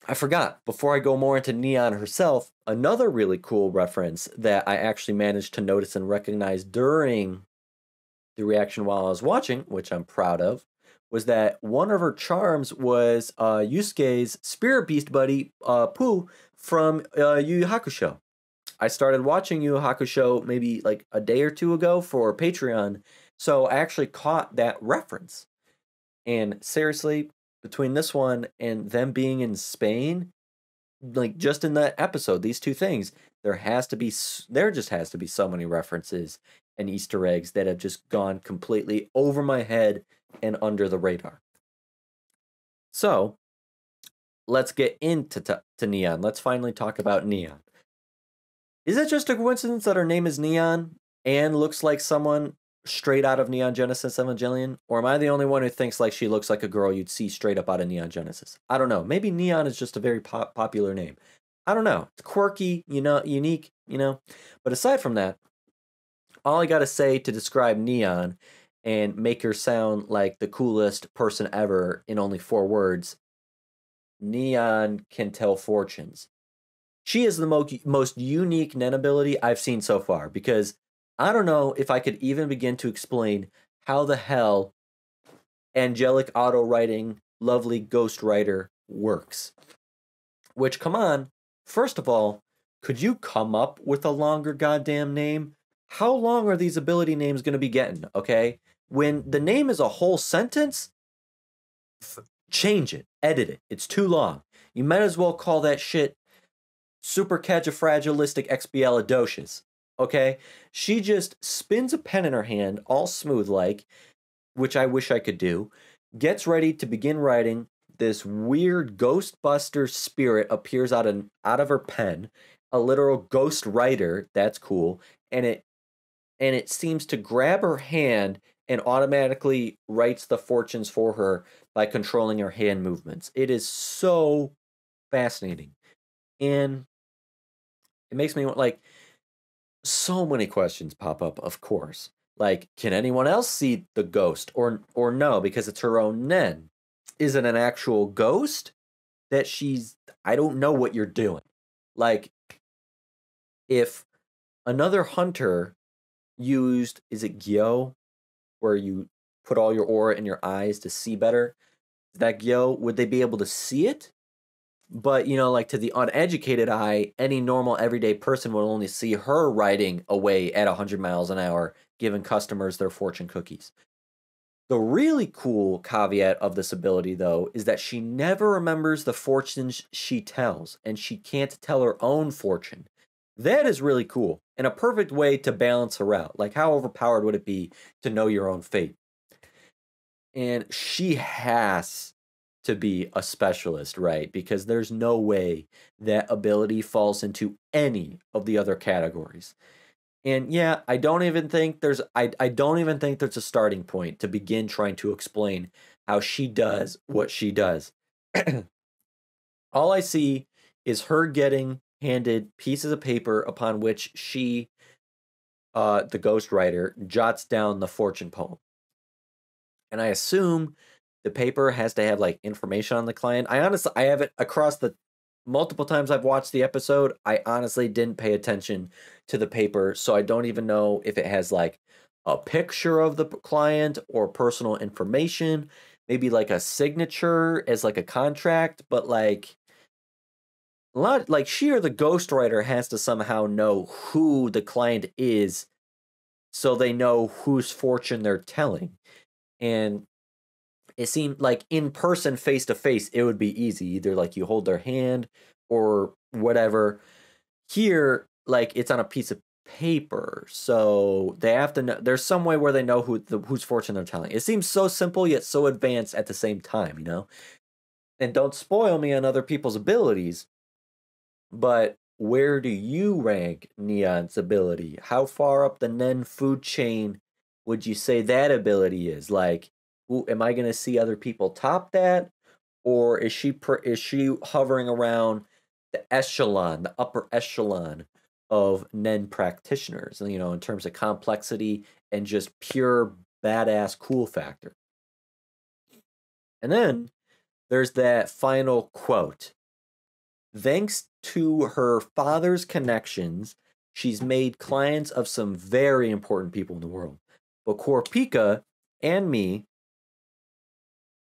I forgot, before I go more into Neon herself, another really cool reference that I actually managed to notice and recognize during the reaction while I was watching, which I'm proud of, was that one of her charms was Yusuke's spirit beast buddy, Pooh, from Yu Yu Hakusho. I started watching Yu Yu Hakusho maybe like a day or two ago for Patreon, so I actually caught that reference. And seriously, between this one and them being in Spain, like just in that episode, these two things, there just has to be so many references and Easter eggs that have just gone completely over my head and under the radar. So let's get into to Neon. Let's finally talk about Neon. Is it just a coincidence that her name is Neon and looks like someone straight out of Neon Genesis Evangelion? Or am I the only one who thinks like she looks like a girl you'd see straight up out of Neon Genesis? I don't know. Maybe Neon is just a very popular name. I don't know. It's quirky, unique, But aside from that, all I gotta say to describe Neon and make her sound like the coolest person ever in only 4 words, Neon can tell fortunes. She is the most unique Nen ability I've seen so far, because I don't know if I could even begin to explain how the hell angelic auto writing Lovely Ghostwriter works. Which, come on, first of all, could you come up with a longer goddamn name? How long are these ability names going to be getting, okay? When the name is a whole sentence, change it, edit it. It's too long. You might as well call that shit supercalifragilistic expialidocious, okay? She just spins a pen in her hand, all smooth like, which I wish I could do, gets ready to begin writing. This weird Ghostbuster spirit appears out of her pen, a literal ghost writer, that's cool, and it seems to grab her hand and automatically writes the fortunes for her by controlling her hand movements. It is so fascinating. And it makes me want, like, so many questions pop up, of course. Like, can anyone else see the ghost? Or no, because it's her own Nen. Is it an actual ghost that I don't know what you're doing. Like, if another hunter used, is it Gyo, where you put all your aura in your eyes to see better? Is that Gyo? Would they be able to see it? But, like to the uneducated eye, any normal everyday person will only see her riding away at 100 miles an hour, giving customers their fortune cookies. The really cool caveat of this ability, though, is that she never remembers the fortunes she tells, and she can't tell her own fortune. That is really cool, and a perfect way to balance her out. Like, how overpowered would it be to know your own fate? And she has to be a specialist, right? Because there's no way that ability falls into any of the other categories. And yeah, I don't even think there's a starting point to begin trying to explain how she does what she does. All I see is her getting handed pieces of paper upon which she, the ghostwriter, jots down the fortune poem. And I assume the paper has to have like information on the client. I have it across the multiple times I've watched the episode, I honestly didn't pay attention to the paper, so I don't even know if it has like a picture of the client or personal information, maybe like a signature as like a contract, but like a lot like she or the ghostwriter has to somehow know who the client is so they know whose fortune they're telling. And it seemed like in person, face to face, it would be easy. Either like you hold their hand or whatever. Here, like it's on a piece of paper, so they have to know. There's some way where they know whose fortune they're telling. It seems so simple yet so advanced at the same time, you know. And don't spoil me on other people's abilities, but where do you rank Neon's ability? How far up the Nen food chain would you say that ability is? Like, am I going to see other people top that, or is she hovering around the echelon, the upper echelon of Nen practitioners? You know, in terms of complexity and just pure badass cool factor. And then there's that final quote. Thanks to her father's connections, she's made clients of some very important people in the world. But Kurapika and me,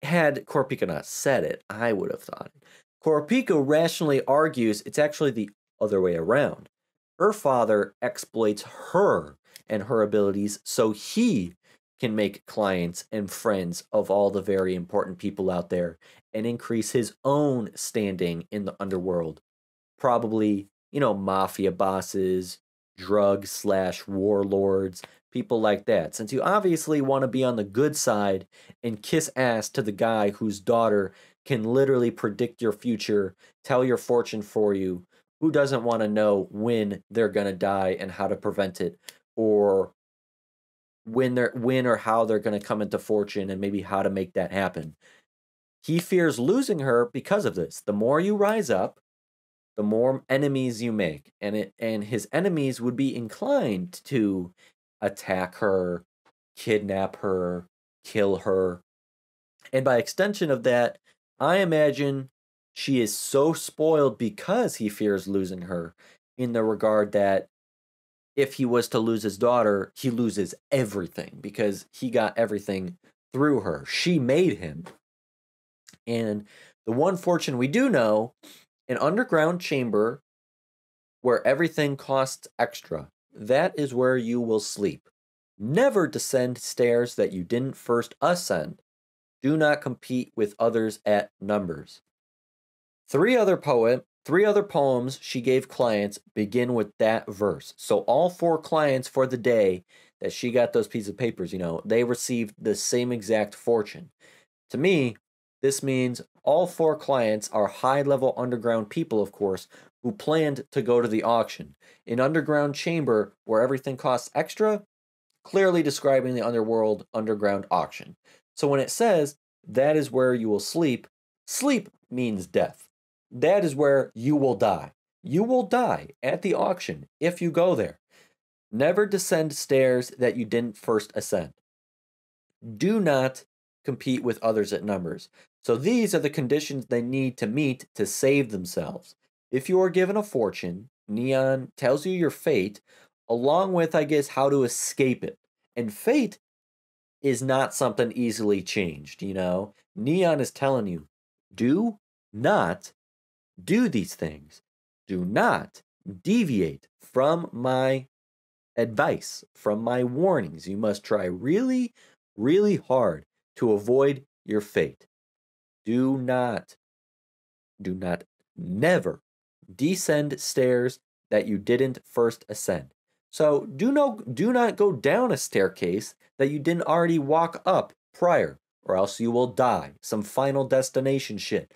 had Kurapika not said it, I would have thought it. Kurapika rationally argues it's actually the other way around. Her father exploits her and her abilities so he can make clients and friends of all the very important people out there and increase his own standing in the underworld. Probably, you know, mafia bosses, drug/warlords, people like that. Since you obviously want to be on the good side and kiss ass to the guy whose daughter can literally predict your future, tell your fortune for you, who doesn't want to know when they're going to die and how to prevent it, or when or how they're going to come into fortune and maybe how to make that happen. He fears losing her because of this. The more you rise up, the more enemies you make, and his enemies would be inclined to attack her, kidnap her, kill her. And by extension of that, I imagine she is so spoiled because he fears losing her, in the regard that if he was to lose his daughter, he loses everything because he got everything through her. She made him. And the one fortune we do know, an underground chamber where everything costs extra. That is where you will sleep. Never descend stairs that you didn't first ascend. Do not compete with others at numbers. Three other poems she gave clients begin with that verse. So all 4 clients for the day that she got those pieces of papers, you know, they received the same exact fortune. To me, this means all 4 clients are high-level underground people, of course, who planned to go to the auction. An underground chamber where everything costs extra, clearly describing the underworld underground auction. So when it says, that is where you will sleep, sleep means death. That is where you will die. You will die at the auction if you go there. Never descend stairs that you didn't first ascend. Do not compete with others at numbers. So these are the conditions they need to meet to save themselves. If you are given a fortune, Neon tells you your fate, along with, I guess, how to escape it. And fate is not something easily changed, you know? Neon is telling you, do not do these things. Do not deviate from my advice, from my warnings. You must try really, really hard to avoid your fate. Do not, never descend stairs that you didn't first ascend. So do not go down a staircase that you didn't already walk up prior, or else you will die. Some final destination shit.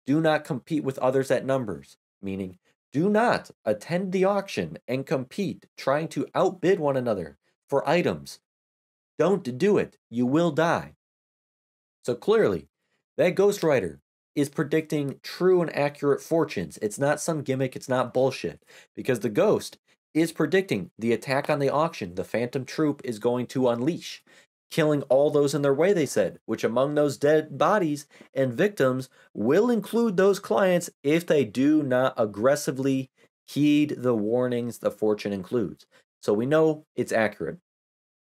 Do not compete with others at numbers, meaning do not attend the auction and compete, trying to outbid one another for items. Don't do it. You will die. So clearly, that ghostwriter is predicting true and accurate fortunes. It's not some gimmick, it's not bullshit. Because the ghost is predicting the attack on the auction the Phantom Troupe is going to unleash. killing all those in their way, they said, which among those dead bodies and victims will include those clients if they do not aggressively heed the warnings the fortune includes. So we know it's accurate.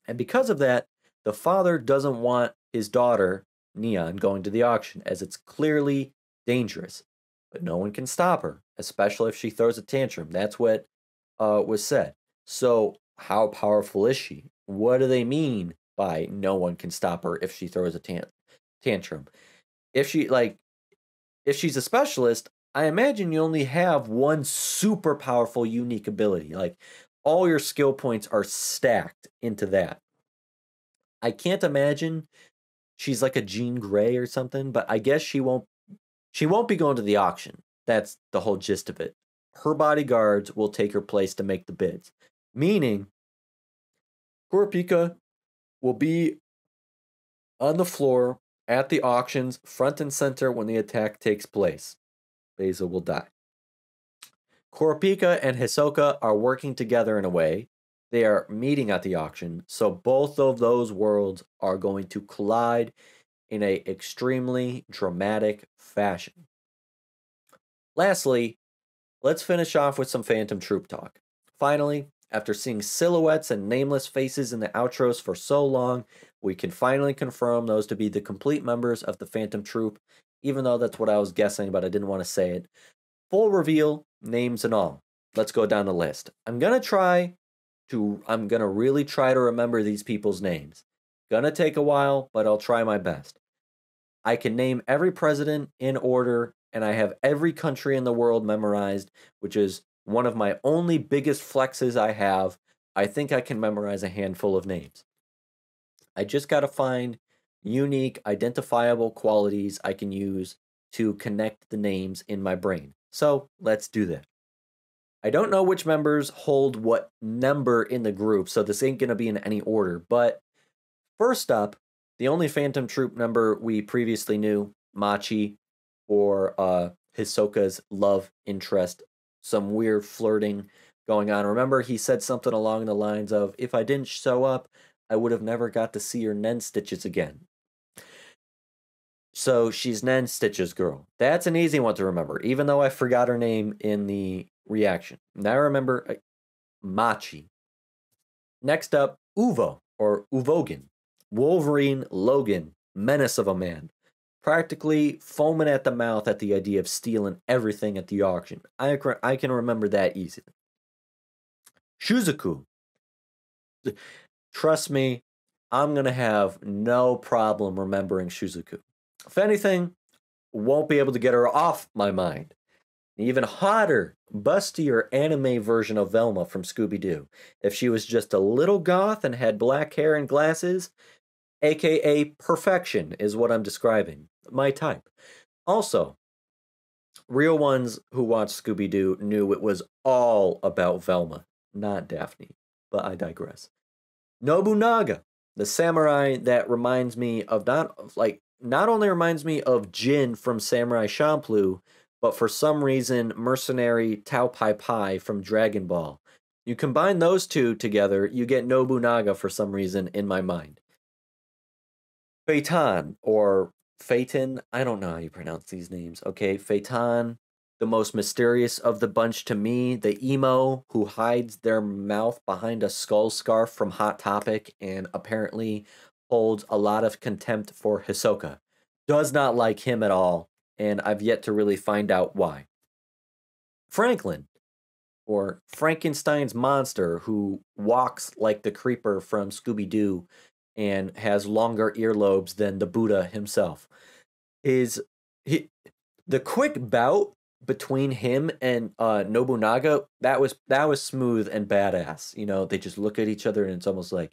And because of that, the father doesn't want his daughter, Neon, going to the auction, as it's clearly dangerous. But no one can stop her, especially if she throws a tantrum. That's what was said. So, how powerful is she? What do they mean by no one can stop her if she throws a tantrum? If she's a specialist, I imagine you only have one super powerful, unique ability. Like, all your skill points are stacked into that. I can't imagine she's like a Jean Grey or something, but I guess she won't be going to the auction. That's the whole gist of it. Her bodyguards will take her place to make the bids. Meaning, Kurapika will be on the floor at the auctions, front and center when the attack takes place. Baise will die. Kurapika and Hisoka are working together in a way. They are meeting at the auction, so both of those worlds are going to collide in a extremely dramatic fashion. Lastly, let's finish off with some Phantom Troupe talk. Finally, after seeing silhouettes and nameless faces in the outros for so long, we can finally confirm those to be the complete members of the Phantom Troupe, even though that's what I was guessing, but I didn't want to say it. Full reveal, names and all. Let's go down the list. I'm gonna really try to remember these people's names. Gonna take a while, but I'll try my best. I can name every president in order, and I have every country in the world memorized, which is one of my only biggest flexes I have. I think I can memorize a handful of names. I just gotta find unique, identifiable qualities I can use to connect the names in my brain. So let's do that. I don't know which members hold what number in the group, so this ain't gonna be in any order, but first up, the only Phantom Troupe member we previously knew, Machi, or Hisoka's love interest, some weird flirting going on. Remember, he said something along the lines of, if I didn't show up, I would have never got to see your Nen Stitches again. So she's Nen Stitches girl. That's an easy one to remember, even though I forgot her name in the reaction. Now I remember Machi. Next up, Uvo, or Uvogin. Wolverine Logan, menace of a man. Practically foaming at the mouth at the idea of stealing everything at the auction. I can remember that easily. Shuzuku. Trust me, I'm going to have no problem remembering Shuzuku. If anything, won't be able to get her off my mind. An even hotter, bustier anime version of Velma from Scooby-Doo. If she was just a little goth and had black hair and glasses, aka perfection is what I'm describing. My type. Also, real ones who watched Scooby-Doo knew it was all about Velma, not Daphne. But I digress. Nobunaga, the samurai that reminds me of not only reminds me of Jin from Samurai Champloo, but for some reason mercenary Tao Pai Pai from Dragon Ball. You combine those two together, you get Nobunaga for some reason in my mind. Feitan, or Phaeton, I don't know how you pronounce these names, okay? Phaeton, the most mysterious of the bunch to me, the emo who hides their mouth behind a skull scarf from Hot Topic and apparently holds a lot of contempt for Hisoka. Does not like him at all, and I've yet to really find out why. Franklin, or Frankenstein's monster who walks like the creeper from Scooby-Doo and has longer earlobes than the Buddha himself. The quick bout between him and Nobunaga, that was smooth and badass. You know, they just look at each other and it's almost like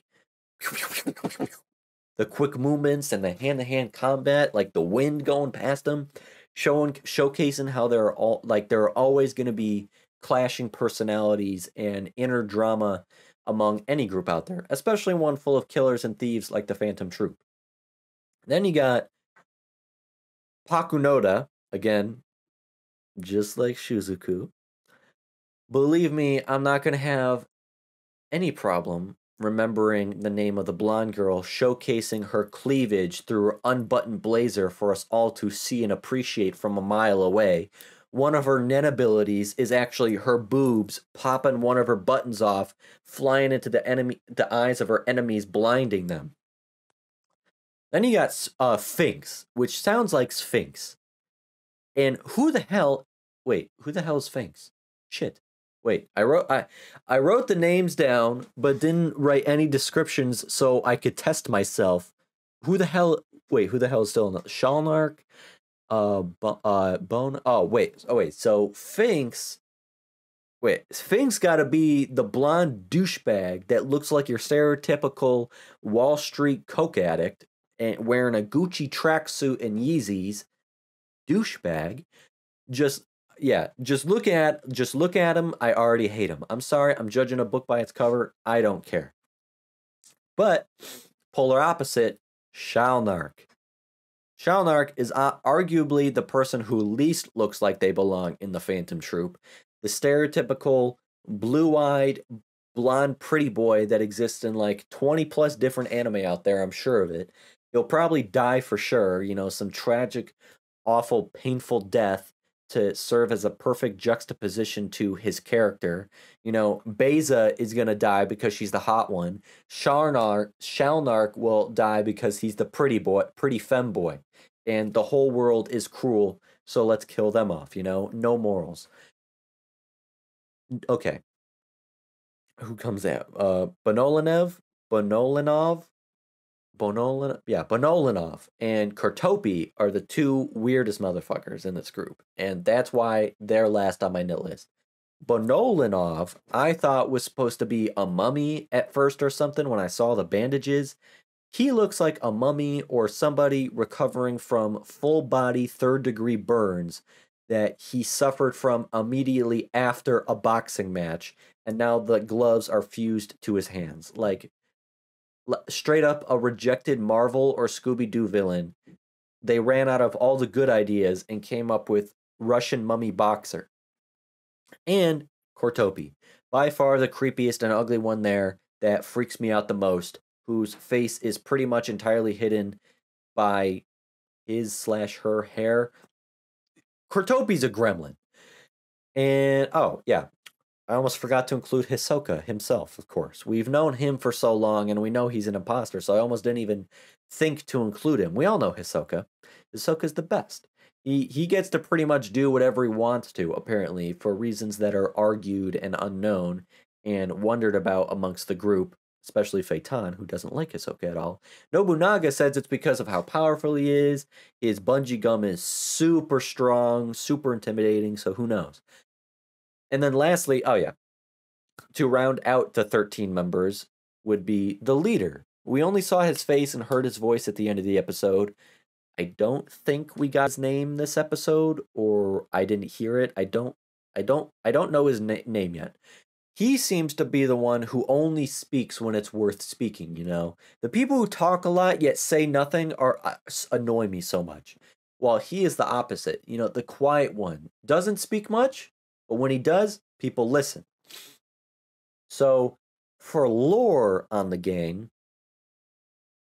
the quick movements and the hand-to-hand combat, like the wind going past them, showcasing how there are always going to be clashing personalities and inner drama among any group out there, especially one full of killers and thieves like the Phantom Troupe. Then you got Pakunoda, again, just like Shuzuku. Believe me, I'm not going to have any problem remembering the name of the blonde girl, showcasing her cleavage through her unbuttoned blazer for us all to see and appreciate from a mile away. One of her nen abilities is actually her boobs popping one of her buttons off, flying into the eyes of her enemies, blinding them. Then you got Phinks, which sounds like Sphinx. And who the hell is Phinks? Shit. Wait, I wrote the names down, but didn't write any descriptions so I could test myself. Who the hell is still in the Shalnark? So Phinks gotta be the blonde douchebag that looks like your stereotypical Wall Street coke addict and wearing a Gucci tracksuit and Yeezys. Douchebag. Just look at him. I already hate him. I'm sorry. I'm judging a book by its cover. I don't care. But polar opposite, Shalnark. Shalnark is arguably the person who least looks like they belong in the Phantom Troupe. The stereotypical blue-eyed, blonde pretty boy that exists in like 20 plus different anime out there. I'm sure of it. He'll probably die for sure. Some tragic, awful, painful death to serve as a perfect juxtaposition to his character. Baise is going to die because she's the hot one. Shalnark will die because he's the pretty femboy. And the whole world is cruel, so let's kill them off, No morals. Okay. Who comes out? Bonolenov and Kortopi are the two weirdest motherfuckers in this group, and that's why they're last on my nit list. Bonolenov, I thought was supposed to be a mummy at first or something when I saw the bandages. He looks like a mummy or somebody recovering from full-body third-degree burns that he suffered from immediately after a boxing match, and now the gloves are fused to his hands. Like, straight up a rejected Marvel or Scooby-Doo villain. They ran out of all the good ideas and came up with Russian mummy boxer. And Kortopi, by far the creepiest and ugly one there that freaks me out the most, whose face is pretty much entirely hidden by his/her hair. Kortopi's a gremlin. And, oh, yeah, I almost forgot to include Hisoka himself, of course. We've known him for so long, and we know he's an imposter, so I almost didn't even think to include him. We all know Hisoka. Hisoka's the best. He gets to pretty much do whatever he wants to, apparently, for reasons that are argued and unknown and wondered about amongst the group, especially Feitan, who doesn't like Hisoka at all. Nobunaga says it's because of how powerful he is. His bungee gum is super strong, super intimidating, so who knows? And then lastly, to round out the 13 members would be the leader. We only saw his face and heard his voice at the end of the episode. I don't think we got his name this episode, or I didn't hear it. I don't know his name yet. He seems to be the one who only speaks when it's worth speaking, The people who talk a lot yet say nothing annoy me so much. While he is the opposite, the quiet one. Doesn't speak much, but when he does, people listen. So, for lore on the gang,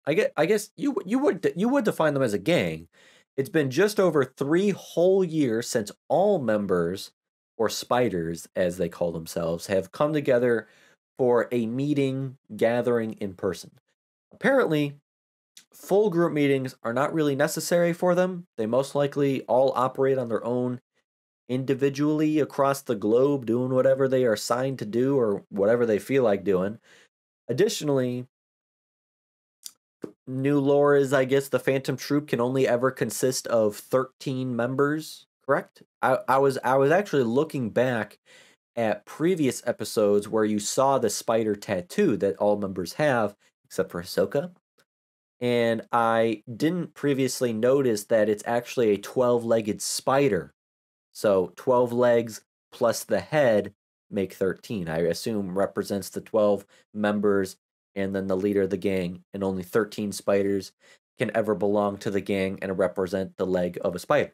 I guess you would define them as a gang. It's been just over 3 whole years since all members, or spiders as they call themselves, have come together for a meeting, gathering in person. Apparently, full group meetings are not really necessary for them. They most likely all operate on their own individually across the globe, doing whatever they are assigned to do or whatever they feel like doing. Additionally, new lore is, I guess, the Phantom Troupe can only ever consist of 13 members, correct? I was actually looking back at previous episodes where you saw the spider tattoo that all members have, except for Hisoka. And I didn't previously notice that it's actually a 12-legged spider. So 12 legs plus the head make 13. I assume represents the 12 members and then the leader of the gang, and only 13 spiders can ever belong to the gang and represent the leg of a spider.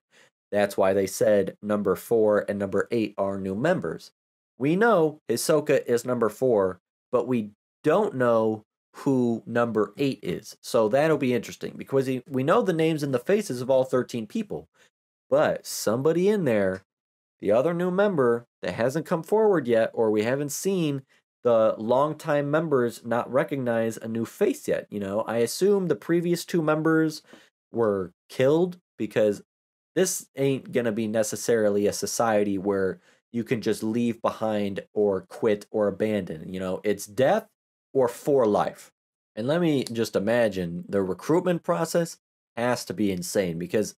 That's why they said number 4 and number 8 are new members. We know Hisoka is number 4, but we don't know who number 8 is. So that'll be interesting because we know the names and the faces of all 13 people. But somebody in there, the other new member that hasn't come forward yet, or we haven't seen the longtime members not recognize a new face yet. You know, I assume the previous 2 members were killed because this ain't gonna be necessarily a society where you can just leave behind or quit or abandon. You know, it's death or for life. And let me just imagine the recruitment process has to be insane because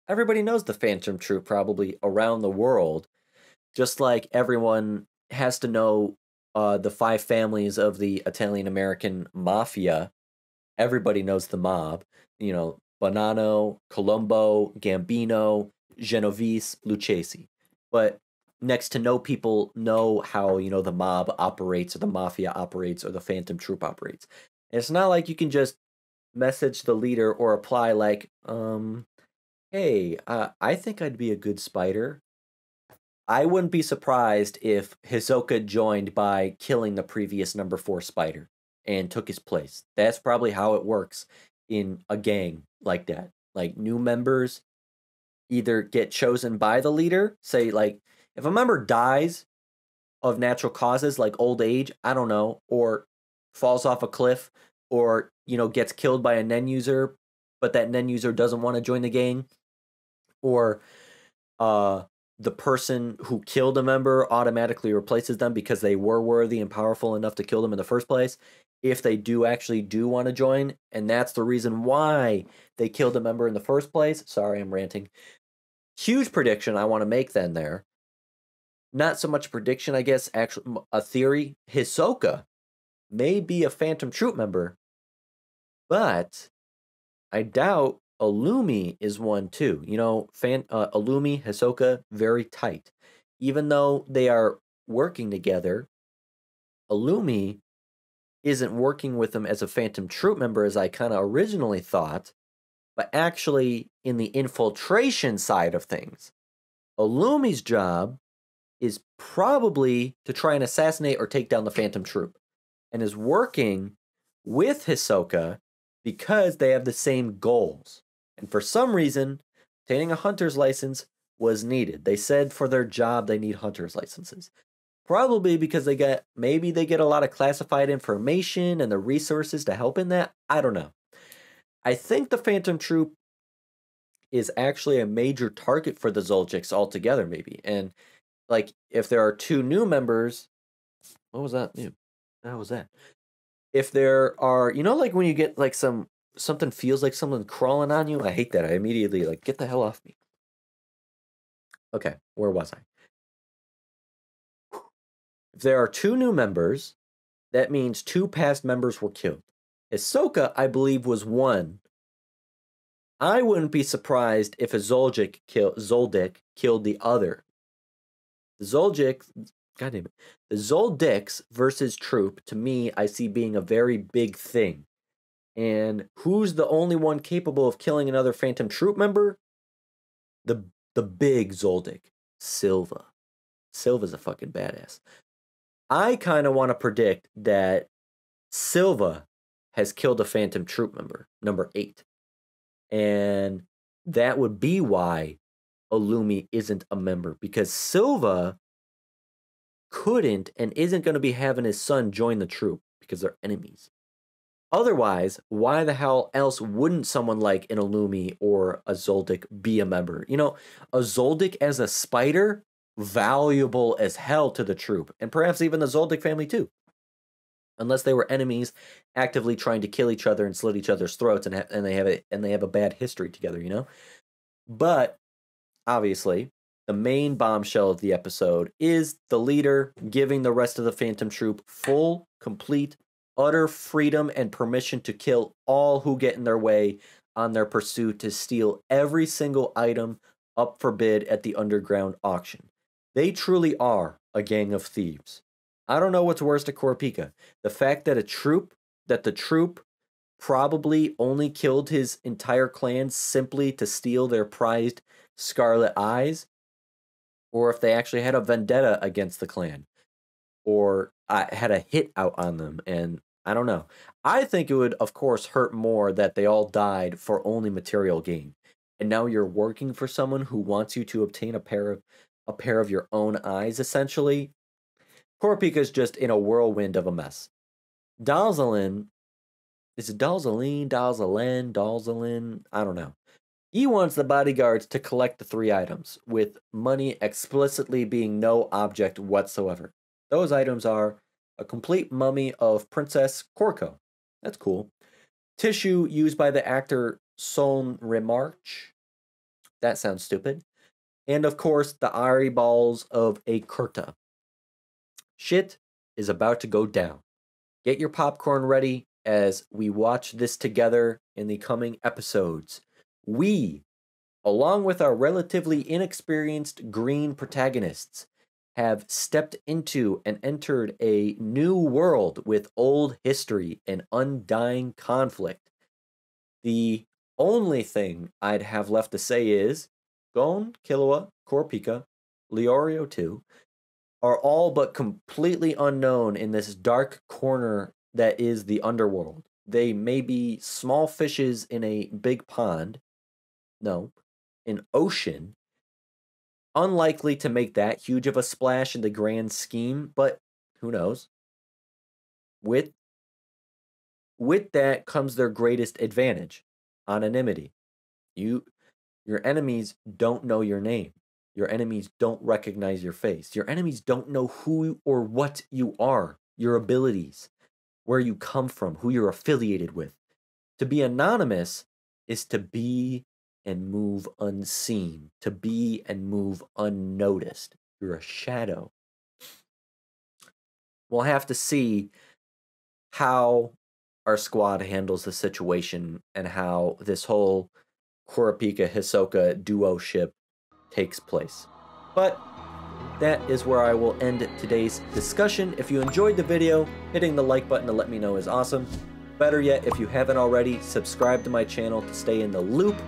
everybody knows the Phantom Troupe probably around the world, just like everyone has to know the 5 families of the Italian American mafia. Everybody knows the mob, you know, Bonanno, Colombo, Gambino, Genovese, Lucchese. But next to no people know how, you know, the mob operates or the mafia operates or the Phantom Troupe operates. And it's not like you can just message the leader or apply like, hey, I think I'd be a good spider. I wouldn't be surprised if Hisoka joined by killing the previous number 4 spider and took his place. That's probably how it works in a gang like that. Like new members either get chosen by the leader, say like if a member dies of natural causes like old age, I don't know, or falls off a cliff or, you know, gets killed by a nen user, but that nen user doesn't want to join the gang, or the person who killed a member automatically replaces them because they were worthy and powerful enough to kill them in the first place, if they do want to join, and that's the reason why they killed a member in the first place. Sorry, I'm ranting. Huge prediction I want to make then there. Not so much a prediction, I guess, actually a theory. Hisoka may be a Phantom Troupe member, but I doubt Illumi is one too. You know, Illumi, Hisoka, very tight. Even though they are working together, Illumi isn't working with them as a Phantom Troupe member as I kind of originally thought, but actually in the infiltration side of things. Illumi's job is probably to try and assassinate or take down the Phantom Troupe, and is working with Hisoka because they have the same goals. And for some reason, obtaining a hunter's license was needed. They said for their job they need hunter's licenses. Probably because maybe they get a lot of classified information and the resources to help in that. I don't know. I think the Phantom Troupe is actually a major target for the Zoldycks altogether, maybe. And like if there are 2 new members, what was that? How was that? If there are, you know, like when you get like something feels like someone crawling on you, I hate that. I immediately like get the hell off me. Okay, where was I? If there are 2 new members, that means 2 past members were killed. Hisoka, I believe, was 1. I wouldn't be surprised if a Zoldyck killed the other. The Zoldicks versus Troupe, to me, I see being a very big thing. And who's the only one capable of killing another Phantom Troupe member? The big Zoldyck, Silva. Silva's a fucking badass. I kind of want to predict that Silva has killed a Phantom Troupe member, number 8. And that would be why Illumi isn't a member, because Silva couldn't and isn't going to be having his son join the troupe because they're enemies. Otherwise, why the hell else wouldn't someone like an Illumi or a Zoldyck be a member? You know, a Zoldyck as a spider, valuable as hell to the troupe, and perhaps even the Zoldyck family too. Unless they were enemies actively trying to kill each other and slit each other's throats, and they have a bad history together, you know? But obviously, the main bombshell of the episode is the leader giving the rest of the Phantom Troupe full, complete, utter freedom and permission to kill all who get in their way on their pursuit to steal every single item up for bid at the underground auction. They truly are a gang of thieves. I don't know what's worse to Kurapika. The fact that the troupe probably only killed his entire clan simply to steal their prized scarlet eyes, or if they actually had a vendetta against the clan. Or had a hit out on them, and I don't know. I think it would, of course, hurt more that they all died for only material gain, and now you're working for someone who wants you to obtain a pair of your own eyes, essentially. Kurapika's just in a whirlwind of a mess. Dalzalin, is it Dalzalin, Dalzalin? I don't know. He wants the bodyguards to collect the 3 items, with money explicitly being no object whatsoever. Those items are a complete mummy of Princess Korko. That's cool. Tissue used by the actor Son Remarch. That sounds stupid. And of course, the eyeballs of a Kurta. Shit is about to go down. Get your popcorn ready as we watch this together in the coming episodes. We, along with our relatively inexperienced green protagonists, have stepped into and entered a new world with old history and undying conflict. The only thing I'd have left to say is Gon, Killua, Kurapika, Leorio 2 are all but completely unknown in this dark corner that is the underworld. They may be small fishes in a big pond. No, an ocean. Unlikely to make that huge of a splash in the grand scheme, but who knows? With that comes their greatest advantage, anonymity. Your enemies don't know your name. Your enemies don't recognize your face. Your enemies don't know who or what you are, your abilities, where you come from, who you're affiliated with. To be anonymous is to be and move unseen, to be and move unnoticed. You're a shadow. We'll have to see how our squad handles the situation and how this whole Kurapika Hisoka duo ship takes place. But that is where I will end today's discussion. If you enjoyed the video, hitting the like button to let me know is awesome. Better yet, if you haven't already, subscribe to my channel to stay in the loop.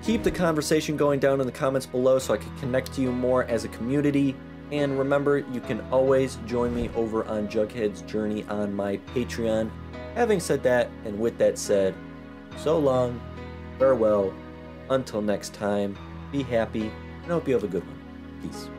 Keep the conversation going down in the comments below so I can connect to you more as a community. And remember, you can always join me over on Jughead's Journey on my Patreon. Having said that, and with that said, so long, farewell, until next time, be happy, and I hope you have a good one. Peace.